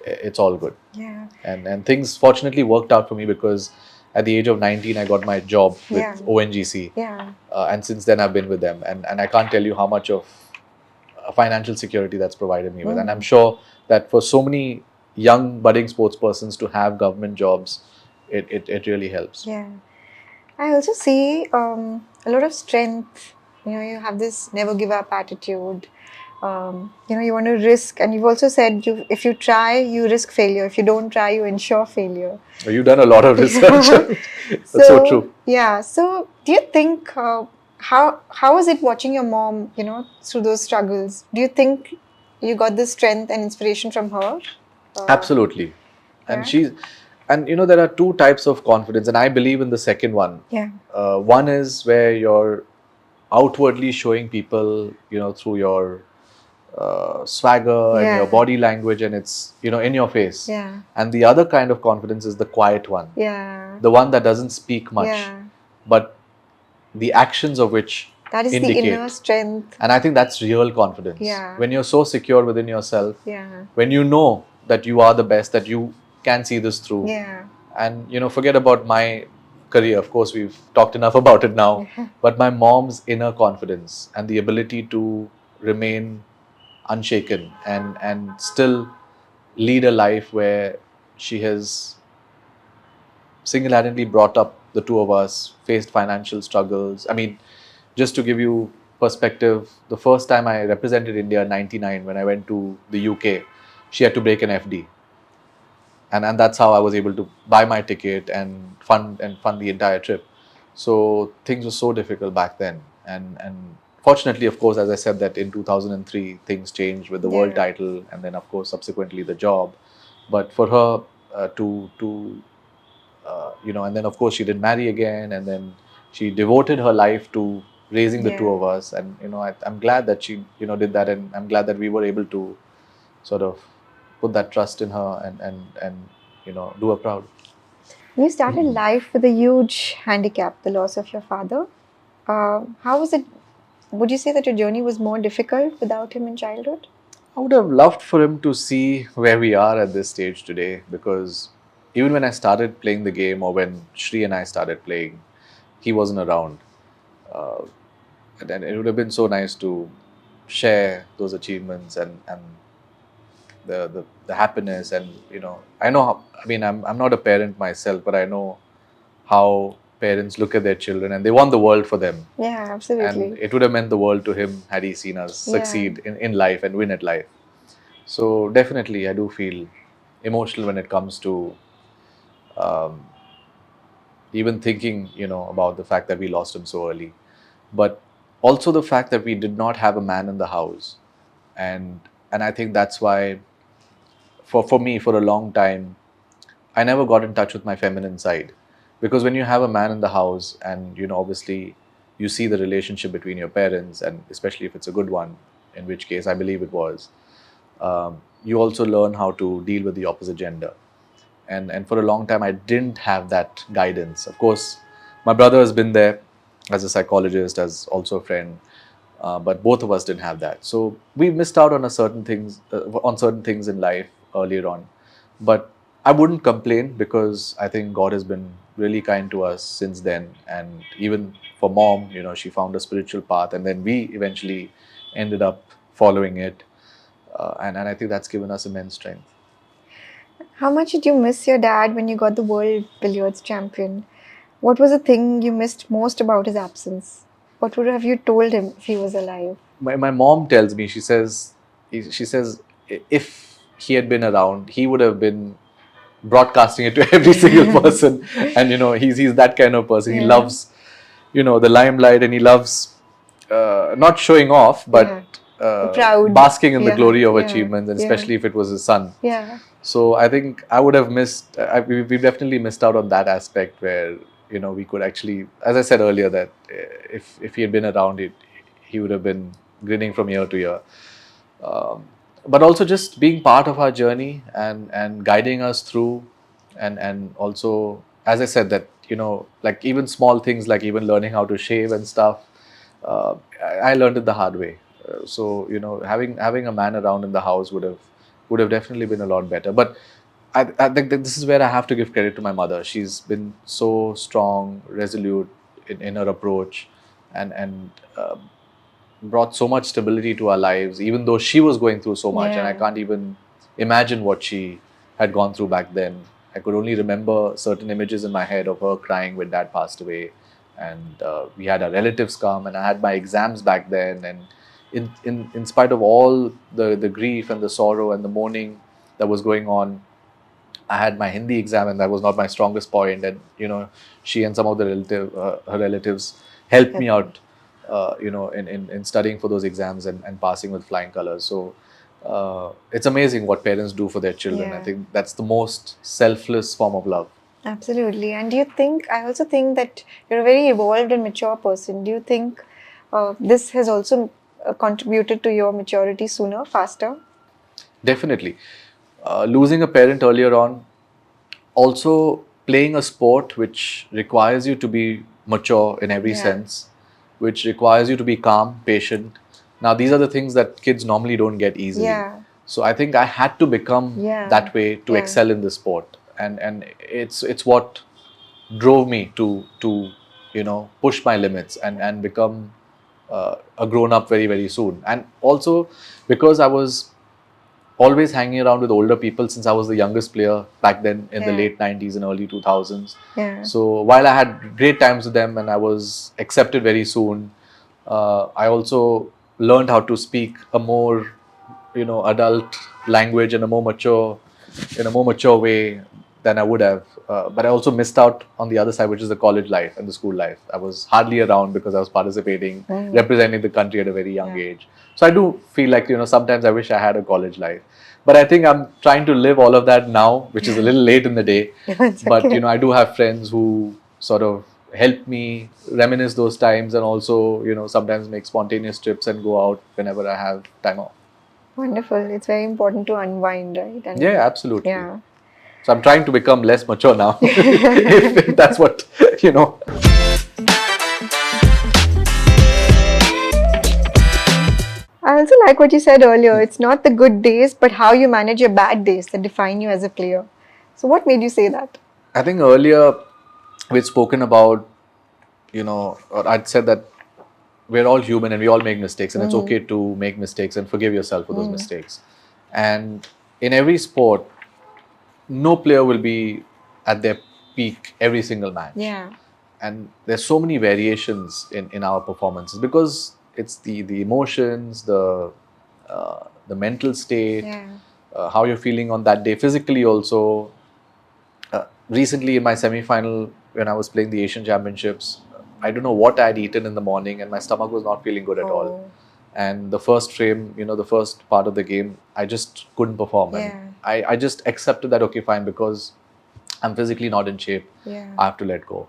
it's all good. Yeah. And things fortunately worked out for me because at the age of 19, I got my job with ONGC. Yeah. And since then, I've been with them. And I can't tell you how much of financial security that's provided me with. And I'm sure that for so many young budding sports persons to have government jobs, it really helps. Yeah. I also see a lot of strength. You have this never give up attitude. You want to risk, and you've also said if you try, you risk failure. If you don't try, you ensure failure. You've done a lot of research. That's so true. Yeah. So, do you think how was it watching your mom, through those struggles? Do you think you got the strength and inspiration from her? Absolutely. And Yeah. there are two types of confidence, and I believe in the second one. Yeah. One is where you're outwardly showing people, through your swagger and your Yeah. body language, and it's, in your face. Yeah. And the other kind of confidence is the quiet one. Yeah. The one that doesn't speak much, Yeah. but the actions of which That is indicate. the inner strength. And I think that's real confidence. Yeah. When you're so secure within yourself, Yeah. when you know that you are the best, that you can see this through. Yeah. And, forget about my career. Of course, we've talked enough about it now. But my mom's inner confidence and the ability to remain unshaken and still lead a life where she has single-handedly brought up the two of us, faced financial struggles. I mean, just to give you perspective, the first time I represented India in '99 when I went to the UK, she had to break an FD. And that's how I was able to buy my ticket and fund the entire trip. So things were so difficult back then. And fortunately, of course, as I said, that in 2003 things changed with the world title, and then of course subsequently the job. But for her and then of course she did marry again, and then she devoted her life to raising the two of us. And I'm glad that she did that, and I'm glad that we were able to sort of put that trust in her and do her proud. You started life with a huge handicap, the loss of your father. How was it? Would you say that your journey was more difficult without him in childhood? I would have loved for him to see where we are at this stage today, because even when I started playing the game, or when Shri and I started playing, he wasn't around. Uh, and it would have been so nice to share those achievements and the happiness. And I know how, I mean, I'm not a parent myself, but I know how parents look at their children and they want the world for them. Yeah, absolutely. And it would have meant the world to him had he seen us succeed in life and win at life. So definitely I do feel emotional when it comes to um, even thinking about the fact that we lost him so early, but also the fact that we did not have a man in the house. And I think that's why for me, for a long time, I never got in touch with my feminine side, because when you have a man in the house and obviously you see the relationship between your parents, and especially if it's a good one, in which case I believe it was, you also learn how to deal with the opposite gender. And for a long time I didn't have that guidance. Of course, my brother has been there as a psychologist, as also a friend, but both of us didn't have that. So we missed out on certain things in life earlier on. But I wouldn't complain, because I think God has been really kind to us since then. And even for mom, she found a spiritual path, and then we eventually ended up following it. And I think that's given us immense strength. How much did you miss your dad when you got the world billiards champion? What was the thing you missed most about his absence? What would have you told him if he was alive? My mom tells me, she says if he had been around, he would have been broadcasting it to every single person. And he's that kind of person. He loves the limelight, and he loves not showing off, but proud, basking in the glory of achievements, and especially if it was his son. Yeah. So I think I would have missed, we definitely missed out on that aspect, where we could actually, as I said earlier, that if he had been around, he would have been grinning from year to year. But also just being part of our journey and guiding us through, and also, as I said, that like even small things, like even learning how to shave and stuff, I learned it the hard way. So having a man around in the house would have definitely been a lot better. But I think that this is where I have to give credit to my mother. She's been so strong, resolute in her approach, and brought so much stability to our lives, even though she was going through so much. And I can't even imagine what she had gone through back then. I could only remember certain images in my head of her crying when dad passed away. And we had our relatives come, and I had my exams back then. And in spite of all the grief and the sorrow and the mourning that was going on, I had my Hindi exam, and that was not my strongest point. And she and some of the her relatives helped me out, in studying for those exams and passing with flying colors. So it's amazing what parents do for their children. I think that's the most selfless form of love. Absolutely. And I also think that you're a very evolved and mature person. Do you think this has also contributed to your maturity sooner, faster? Definitely. Losing a parent earlier on, also playing a sport which requires you to be mature in every sense, which requires you to be calm, patient. Now, these are the things that kids normally don't get easily. So I think I had to become that way to excel in this sport. And it's what drove me to push my limits and become a grown up very, very soon. And also because I was always hanging around with older people since I was the youngest player back then in the late 90s and early 2000s. So while I had great times with them and I was accepted very soon, I also learned how to speak a more adult language in a more mature way than I would have. But I also missed out on the other side, which is the college life and the school life. I was hardly around because I was participating, representing the country at a very young age. So I do feel like, sometimes I wish I had a college life. But I think I'm trying to live all of that now, which is a little late in the day. But, I do have friends who sort of help me reminisce those times and also, sometimes make spontaneous trips and go out whenever I have time off. Wonderful. It's very important to unwind, right? And yeah, absolutely. So I'm trying to become less mature now, if that's what, I also like what you said earlier. It's not the good days, but how you manage your bad days that define you as a player. So what made you say that? I think earlier we'd spoken about, or I'd said that we're all human and we all make mistakes, and it's okay to make mistakes and forgive yourself for those mistakes. And in every sport, no player will be at their peak every single match. And there's so many variations in our performances because it's the emotions, the mental state, how you're feeling on that day, physically also. Recently in my semi-final, when I was playing the Asian Championships, I don't know what I had eaten in the morning and my stomach was not feeling good at all. And the first frame, the first part of the game, I just couldn't perform. And I just accepted that, okay, fine, because I'm physically not in shape. I have to let go.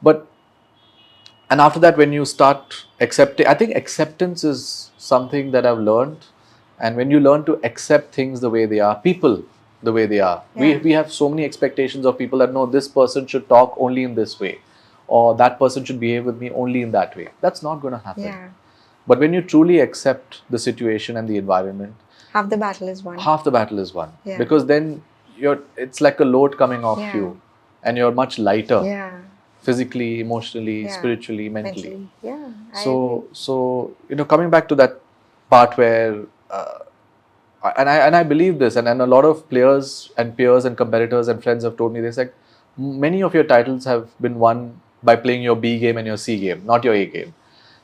And after that, when you start accepting, I think acceptance is something that I've learned. And when you learn to accept things the way they are, people the way they are, we have so many expectations of people that, no, this person should talk only in this way, or that person should behave with me only in that way. That's not going to happen. But when you truly accept the situation and the environment, half the battle is won. Half the battle is won. Because then it's like a load coming off you, and you're much lighter. Physically, emotionally, spiritually, mentally. So coming back to that part where, and I believe this, and a lot of players and peers and competitors and friends have told me this, like, many of your titles have been won by playing your B game and your C game, not your A game.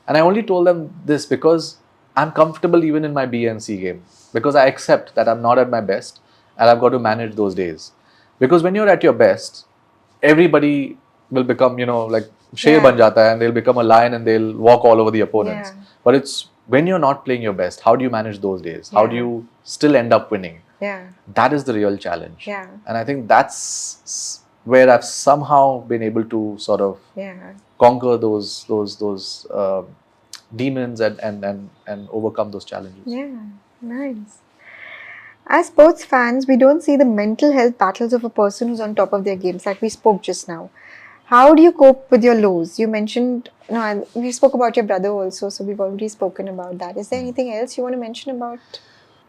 And I only told them this because I'm comfortable even in my B and C game, because I accept that I'm not at my best and I've got to manage those days. Because when you're at your best, everybody will become, like sher ban jata hai, and they'll become a lion and they'll walk all over the opponents. But it's when you're not playing your best, how do you manage those days? How do you still end up winning? That is the real challenge. And I think that's where I've somehow been able to sort of conquer those demons and overcome those challenges. Nice. As sports fans, we don't see the mental health battles of a person who's on top of their games, like we spoke just now. How do you cope with your lows? You mentioned, we spoke about your brother also, so we've already spoken about that. Is there anything else you want to mention about?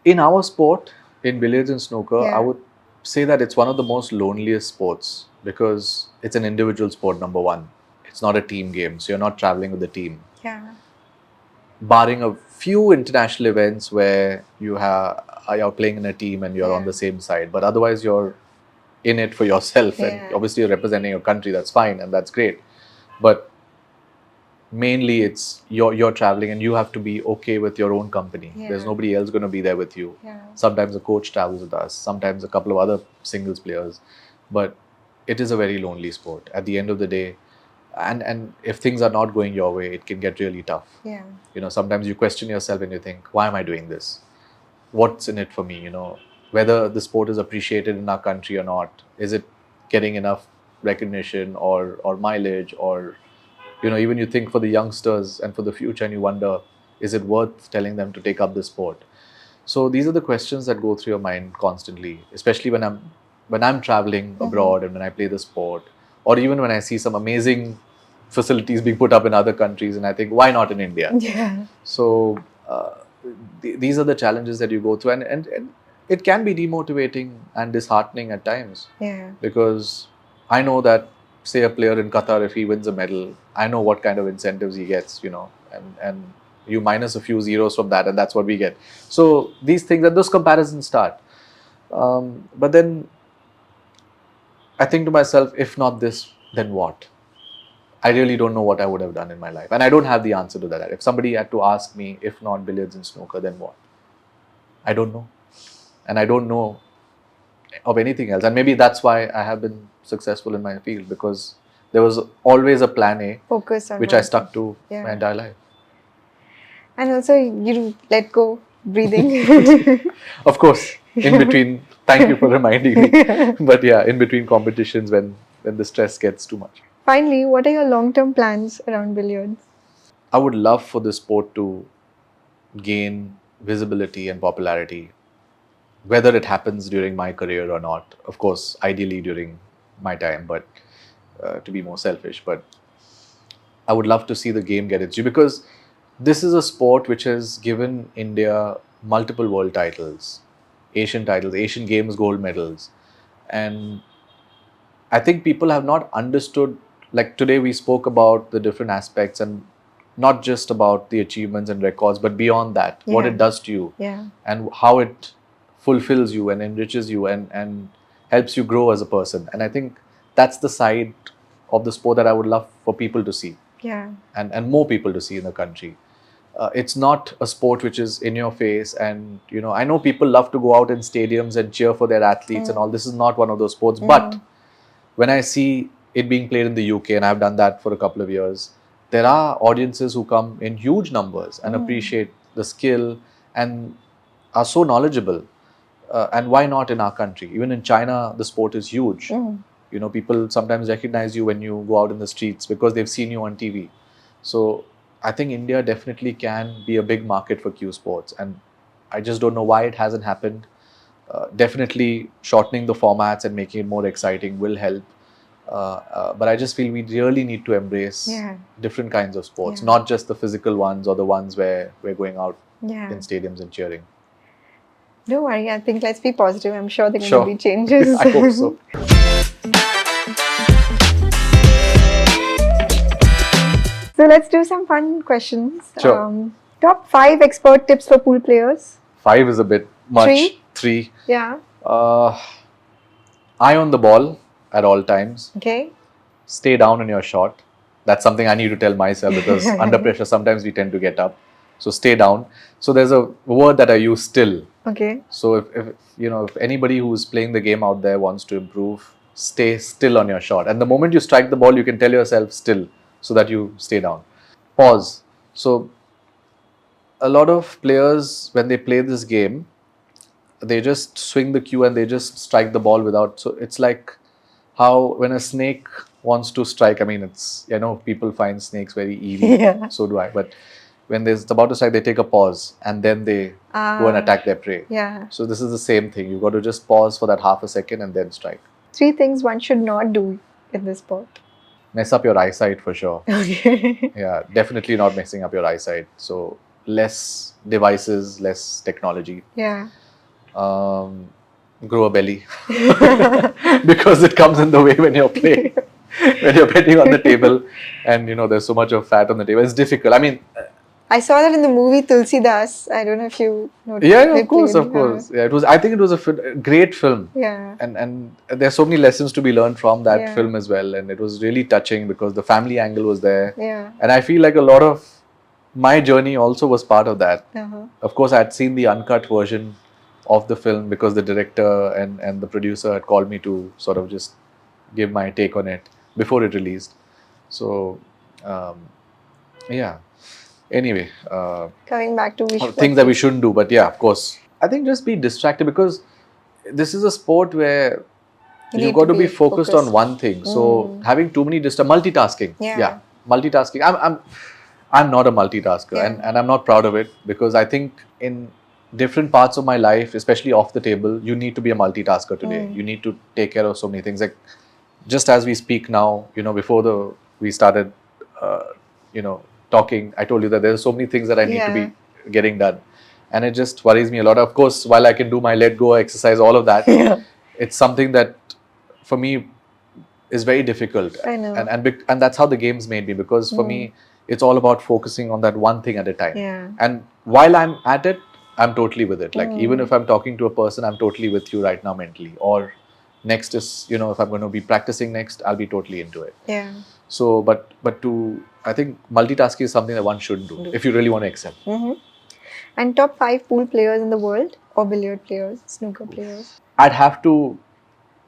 In our sport, in billiards and snooker, I would say that it's one of the most loneliest sports because it's an individual sport, number one. It's not a team game, so you're not traveling with the team. Barring a few international events where you're playing in a team and you're on the same side, but otherwise you're in it for yourself, and obviously you're representing your country. That's fine and that's great, but mainly it's you're traveling and you have to be okay with your own company. There's nobody else going to be there with you. Sometimes a coach travels with us, sometimes a couple of other singles players, but it is a very lonely sport at the end of the day. And if things are not going your way, it can get really tough. Sometimes you question yourself and you think, why am I doing this? What's in it for me? Whether the sport is appreciated in our country or not. Is it getting enough recognition or mileage, or even you think for the youngsters and for the future, and you wonder, is it worth telling them to take up this sport? So these are the questions that go through your mind constantly, especially when I'm traveling abroad and when I play the sport, or even when I see some amazing facilities being put up in other countries, and I think, why not in India? So these are the challenges that you go through, and it can be demotivating and disheartening at times. Because I know that, say, a player in Qatar, if he wins a medal, I know what kind of incentives he gets, and you minus a few zeros from that, and that's what we get. So these things and those comparisons start. But then I think to myself, if not this, then what? I really don't know what I would have done in my life. And I don't have the answer to that. If somebody had to ask me, if not billiards and snooker, then what? I don't know. And I don't know of anything else. And maybe that's why I have been successful in my field, because there was always a plan A, focus on which I stuck to my entire life. And also you let go, breathing. Of course, in between, thank you for reminding me. But yeah, in between competitions when the stress gets too much. Finally, what are your long-term plans around billiards? I would love for the sport to gain visibility and popularity, whether it happens during my career or not. Of course, ideally during my time, but to be more selfish. But I would love to see the game get its due, because this is a sport which has given India multiple world titles, Asian Games gold medals. And I think people have not understood, like today we spoke about the different aspects, and not just about the achievements and records, but beyond that, what it does to you, and how it fulfills you and enriches you and helps you grow as a person. And I think that's the side of the sport that I would love for people to see, and more people to see in the country. It's not a sport which is in your face, and I know people love to go out in stadiums and cheer for their athletes and all. This is not one of those sports. But when I see it being played in the UK, and I've done that for a couple of years, there are audiences who come in huge numbers and appreciate the skill and are so knowledgeable. And why not in our country? Even in China, the sport is huge. People sometimes recognize you when you go out in the streets because they've seen you on TV. So I think India definitely can be a big market for Q sports, and I just don't know why it hasn't happened. Definitely shortening the formats and making it more exciting will help. But I just feel we really need to embrace different kinds of sports, not just the physical ones or the ones where we're going out in stadiums and cheering. Don't worry, I think let's be positive. I'm sure there will be changes. I hope so. So let's do some fun questions. Sure. Top 5 expert tips for pool players. 5 is a bit much. 3. Yeah. Eye on the ball at all times. Okay. Stay down on your shot. That's something I need to tell myself, because under pressure sometimes we tend to get up. So stay down. So there's a word that I use, still. Okay. So if anybody who's playing the game out there wants to improve, stay still on your shot. And the moment you strike the ball, you can tell yourself still, so that you stay down. Pause. So a lot of players, when they play this game, they just swing the cue and they just strike the ball without. So it's like how when a snake wants to strike, I mean, I know people find snakes very easy. So do I. But when it's about to strike, they take a pause and then they go and attack their prey. So this is the same thing. You've got to just pause for that half a second and then strike. 3 things one should not do in this sport. Mess up your eyesight for sure. Okay. Yeah, definitely not messing up your eyesight. So less devices, less technology. Yeah. Grow a belly because it comes in the way when you're playing. When you're betting on the table and there's so much of fat on the table, it's difficult. I mean, I saw that in the movie Tulsi Das. I don't know if you know. Yeah, they of course, played of course. Yeah, it was. I think it was a great film. Yeah. And there's so many lessons to be learned from that Yeah. film as well. And it was really touching because the family angle was there. Yeah. And I feel like a lot of my journey also was part of that. Uh-huh. Of course, I'd seen the uncut version of the film because the director and the producer had called me to sort of just give my take on it before it released. So, yeah. Anyway, coming back to things that we shouldn't do, but yeah, of course. I think just be distracted because this is a sport where you've got to be focused on one thing. So having too many multitasking. Yeah. Multitasking. I'm not a multitasker and I'm not proud of it because I think in different parts of my life, especially off the table, you need to be a multitasker today. You need to take care of so many things. Like just as we speak now, before we started, talking, I told you that there's so many things that I need to be getting done. And it just worries me a lot. Of course, while I can do my let go exercise, all of that, it's something that for me is very difficult. I know. And that's how the game's made me because for me, it's all about focusing on that one thing at a time. Yeah. And while I'm at it, I'm totally with it. Like even if I'm talking to a person, I'm totally with you right now mentally. Or next is, if I'm going to be practicing next, I'll be totally into it. Yeah. So, I think multitasking is something that one should do if you really want to excel. And top 5 pool players in the world or billiard players, snooker players? I'd have to,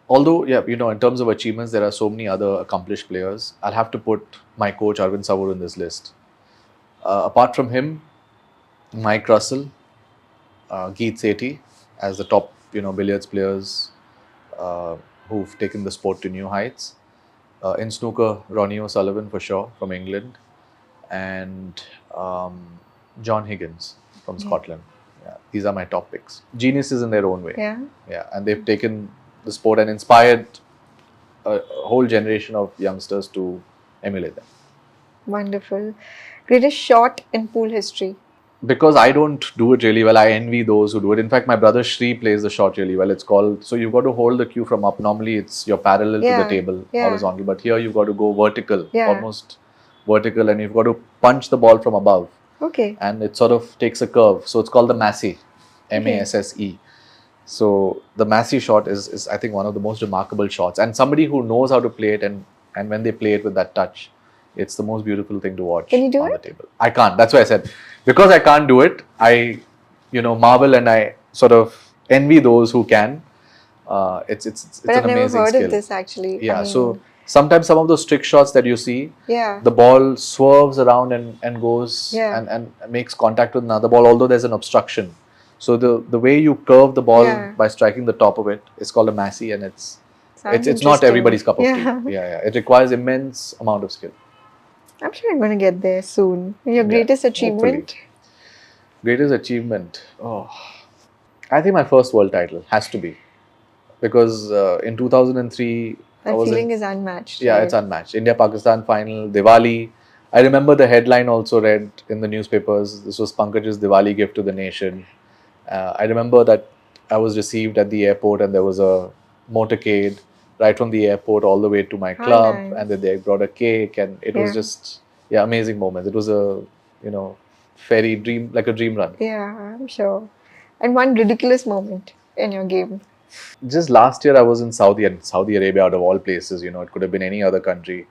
although, in terms of achievements, there are so many other accomplished players. I'll have to put my coach, Arvind Savur, in this list. Apart from him, Mike Russell, Geet Sethi as the top, billiards players who've taken the sport to new heights. In snooker, Ronnie O'Sullivan for sure from England, and John Higgins from Scotland. Yeah, these are my top picks. Geniuses in their own way. Yeah, and they've taken the sport and inspired a whole generation of youngsters to emulate them. Wonderful. Greatest shot in pool history? Because I don't do it really well, I envy those who do it. In fact, my brother Shri plays the shot really well. It's called, so you've got to hold the cue from up. Normally, it's you're parallel to the table horizontally, but here you've got to go vertical, almost vertical, and you've got to punch the ball from above. Okay. And it sort of takes a curve. So it's called the Massey, M-A-S-S-E. So the Massey shot is I think one of the most remarkable shots. And somebody who knows how to play it and when they play it with that touch, it's the most beautiful thing to watch. Can you do on it? The table. I can't. That's why I said, because I can't do it, I, marvel and I sort of envy those who can. It's an amazing skill. But I've never heard of this actually. Yeah. So sometimes some of those trick shots that you see, yeah, the ball swerves around and goes and makes contact with another ball, although there's an obstruction. So the way you curve the ball by striking the top of it is called a Massey, and it's not everybody's cup of tea. Yeah. It requires immense amount of skill. I'm sure I'm going to get there soon. Your greatest achievement? Hopefully. Greatest achievement? Oh, I think my first world title has to be. Because in 2003... That feeling is unmatched. Yeah, it's unmatched. India-Pakistan final, Diwali. I remember the headline also read in the newspapers. This was Pankaj's Diwali gift to the nation. I remember that I was received at the airport and there was a motorcade right from the airport all the way to my club, and then they brought a cake, and it was just amazing moments. It was a fairy dream, like a dream run. Yeah, I'm sure. And one ridiculous moment in your game? Just last year I was in Saudi Arabia, out of all places. It could have been any other country.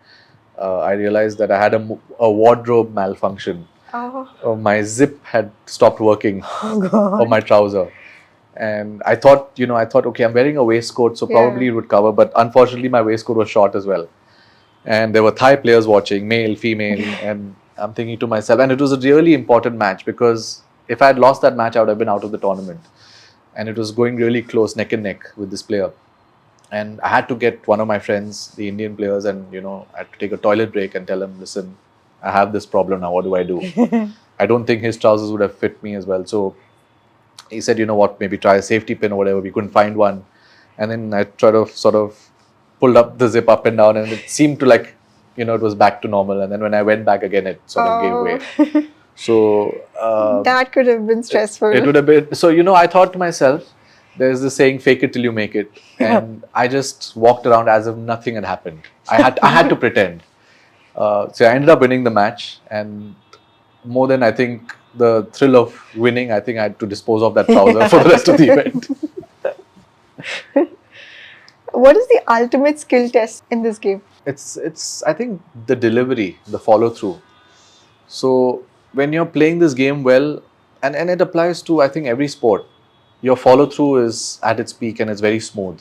I realized that I had a wardrobe malfunction. My zip had stopped working of my trouser. And I thought, okay, I'm wearing a waistcoat, so probably it would cover. But unfortunately, my waistcoat was short as well. And there were Thai players watching, male, female. And I'm thinking to myself, and it was a really important match because if I had lost that match, I would have been out of the tournament. And it was going really close, neck and neck with this player. And I had to get one of my friends, the Indian players, and, I had to take a toilet break and tell him, listen, I have this problem now, what do I do? I don't think his trousers would have fit me as well. So he said, maybe try a safety pin or whatever. We couldn't find one. And then I tried to sort of pulled up the zip up and down, and it seemed to it was back to normal. And then when I went back again, it sort of gave way. So that could have been stressful. It would have been. So, I thought to myself, there's this saying, fake it till you make it. And I just walked around as if nothing had happened. I had to pretend. So I ended up winning the match, and more than I think the thrill of winning, I think I had to dispose of that trouser for the rest of the event. What is the ultimate skill test in this game? It's I think the delivery, the follow through. So when you're playing this game well, and it applies to I think every sport, your follow through is at its peak and it's very smooth.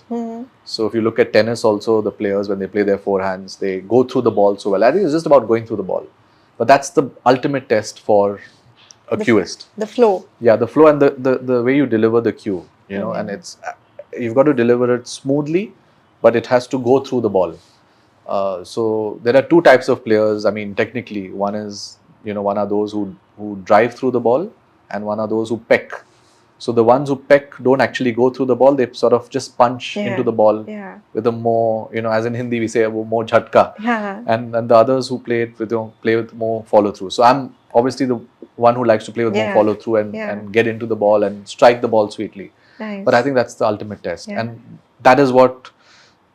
So if you look at tennis also, the players when they play their forehands, they go through the ball so well. I think it's just about going through the ball. But that's the ultimate test for a cueist. The flow. Yeah, the flow and the way you deliver the cue, and it's you've got to deliver it smoothly, but it has to go through the ball. So there are two types of players. I mean, technically, one is one are those who drive through the ball, and one are those who peck. So the ones who peck don't actually go through the ball; they sort of just punch into the ball with a more, as in Hindi we say, a more jhatka. And the others who play it with play with more follow through. So I'm obviously the one who likes to play with more follow through and get into the ball and strike the ball sweetly. Nice. But I think that's the ultimate test, and that is what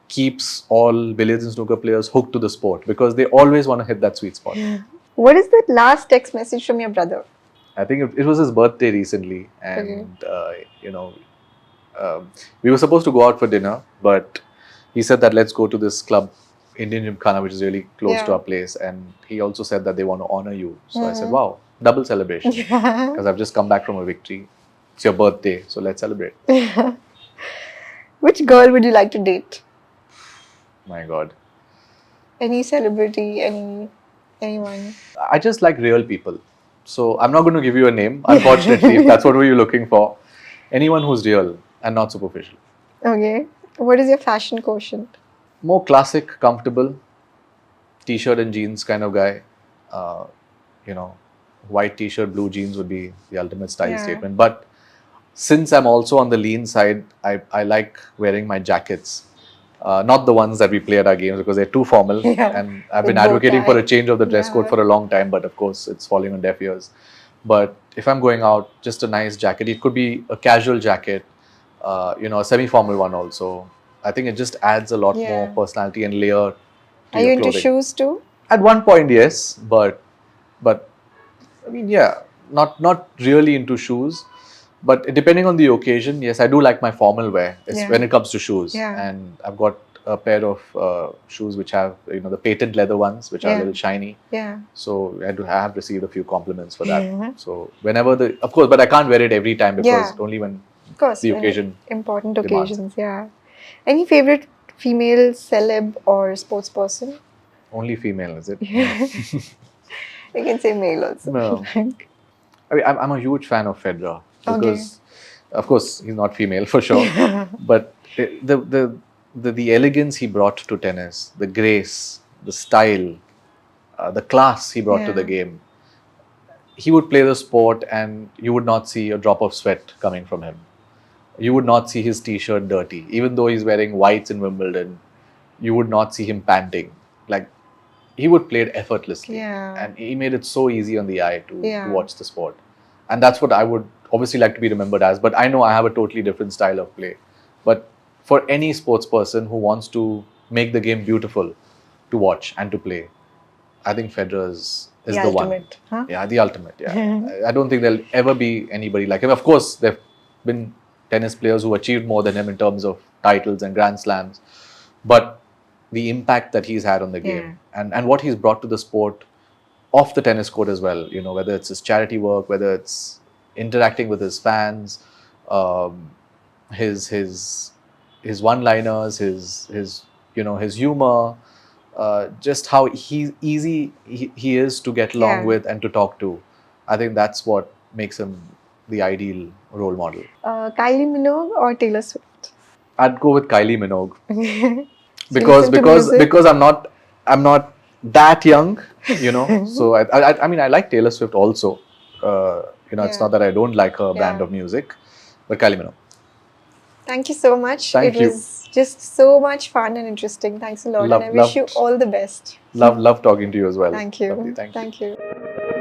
keeps all billiards and snooker players hooked to the sport, because they always want to hit that sweet spot. What is that last text message from your brother? I think it was his birthday recently, and we were supposed to go out for dinner, but he said that let's go to this club, Indian Gymkhana, which is really close to our place, and he also said that they want to honor you. So I said, wow, double celebration, because I've just come back from a victory. It's your birthday, so let's celebrate. Which girl would you like to date? My God. Any celebrity, anyone? I just like real people. So I'm not going to give you a name, unfortunately, if that's what you're looking for. Anyone who's real and not superficial. Okay. What is your fashion quotient? More classic, comfortable, t-shirt and jeans kind of guy. White t-shirt, blue jeans would be the ultimate style statement. But since I'm also on the lean side, I like wearing my jackets. Not the ones that we play at our games, because they're too formal. And I've been advocating for a change of the dress code for a long time, but of course it's falling on deaf ears. But if I'm going out, just a nice jacket. It could be a casual jacket, a semi-formal one also. I think it just adds a lot more personality and layer to Are your you into clothing. shoes too? At one point, yes, but I mean, not really into shoes. But depending on the occasion, yes, I do like my formal wear when it comes to shoes. And I've got a pair of shoes which have, the patent leather ones, which are a little shiny. So I have received a few compliments for that. So whenever of course, but I can't wear it every time, because only when the occasion. Important occasions, Any favorite female celeb or sports person? Only female, is it? You can say male also. No. I mean, I'm a huge fan of Federer. Because, of course, he's not female for sure, but the elegance he brought to tennis, the grace, the style, the class he brought to the game. He would play the sport, and you would not see a drop of sweat coming from him. You would not see his t-shirt dirty, even though he's wearing whites in Wimbledon. You would not see him panting. Like, he would play it effortlessly, and he made it so easy on the eye to watch the sport. And that's what I would obviously like to be remembered as. But I know I have a totally different style of play. But for any sports person who wants to make the game beautiful to watch and to play, I think Federer is the ultimate, one. Huh? Yeah, the ultimate. Yeah. I don't think there'll ever be anybody like him. Of course, there have been tennis players who achieved more than him in terms of titles and Grand Slams. But the impact that he's had on the game and what he's brought to the sport off the tennis court as well, whether it's his charity work, whether it's interacting with his fans, his one-liners, his humor, just how easy he is to get along with and to talk to. I think that's what makes him the ideal role model. Kylie Minogue or Taylor Swift? I'd go with Kylie Minogue because I'm not that young, So I mean, I like Taylor Swift also. It's not that I don't like her brand of music, but Kylie Minogue. Thank you so much. Thank you. It was just so much fun and interesting. Thanks a lot, and I wish you all the best. Love talking to you as well. Thank you. Lovely. Thank you. Thank you.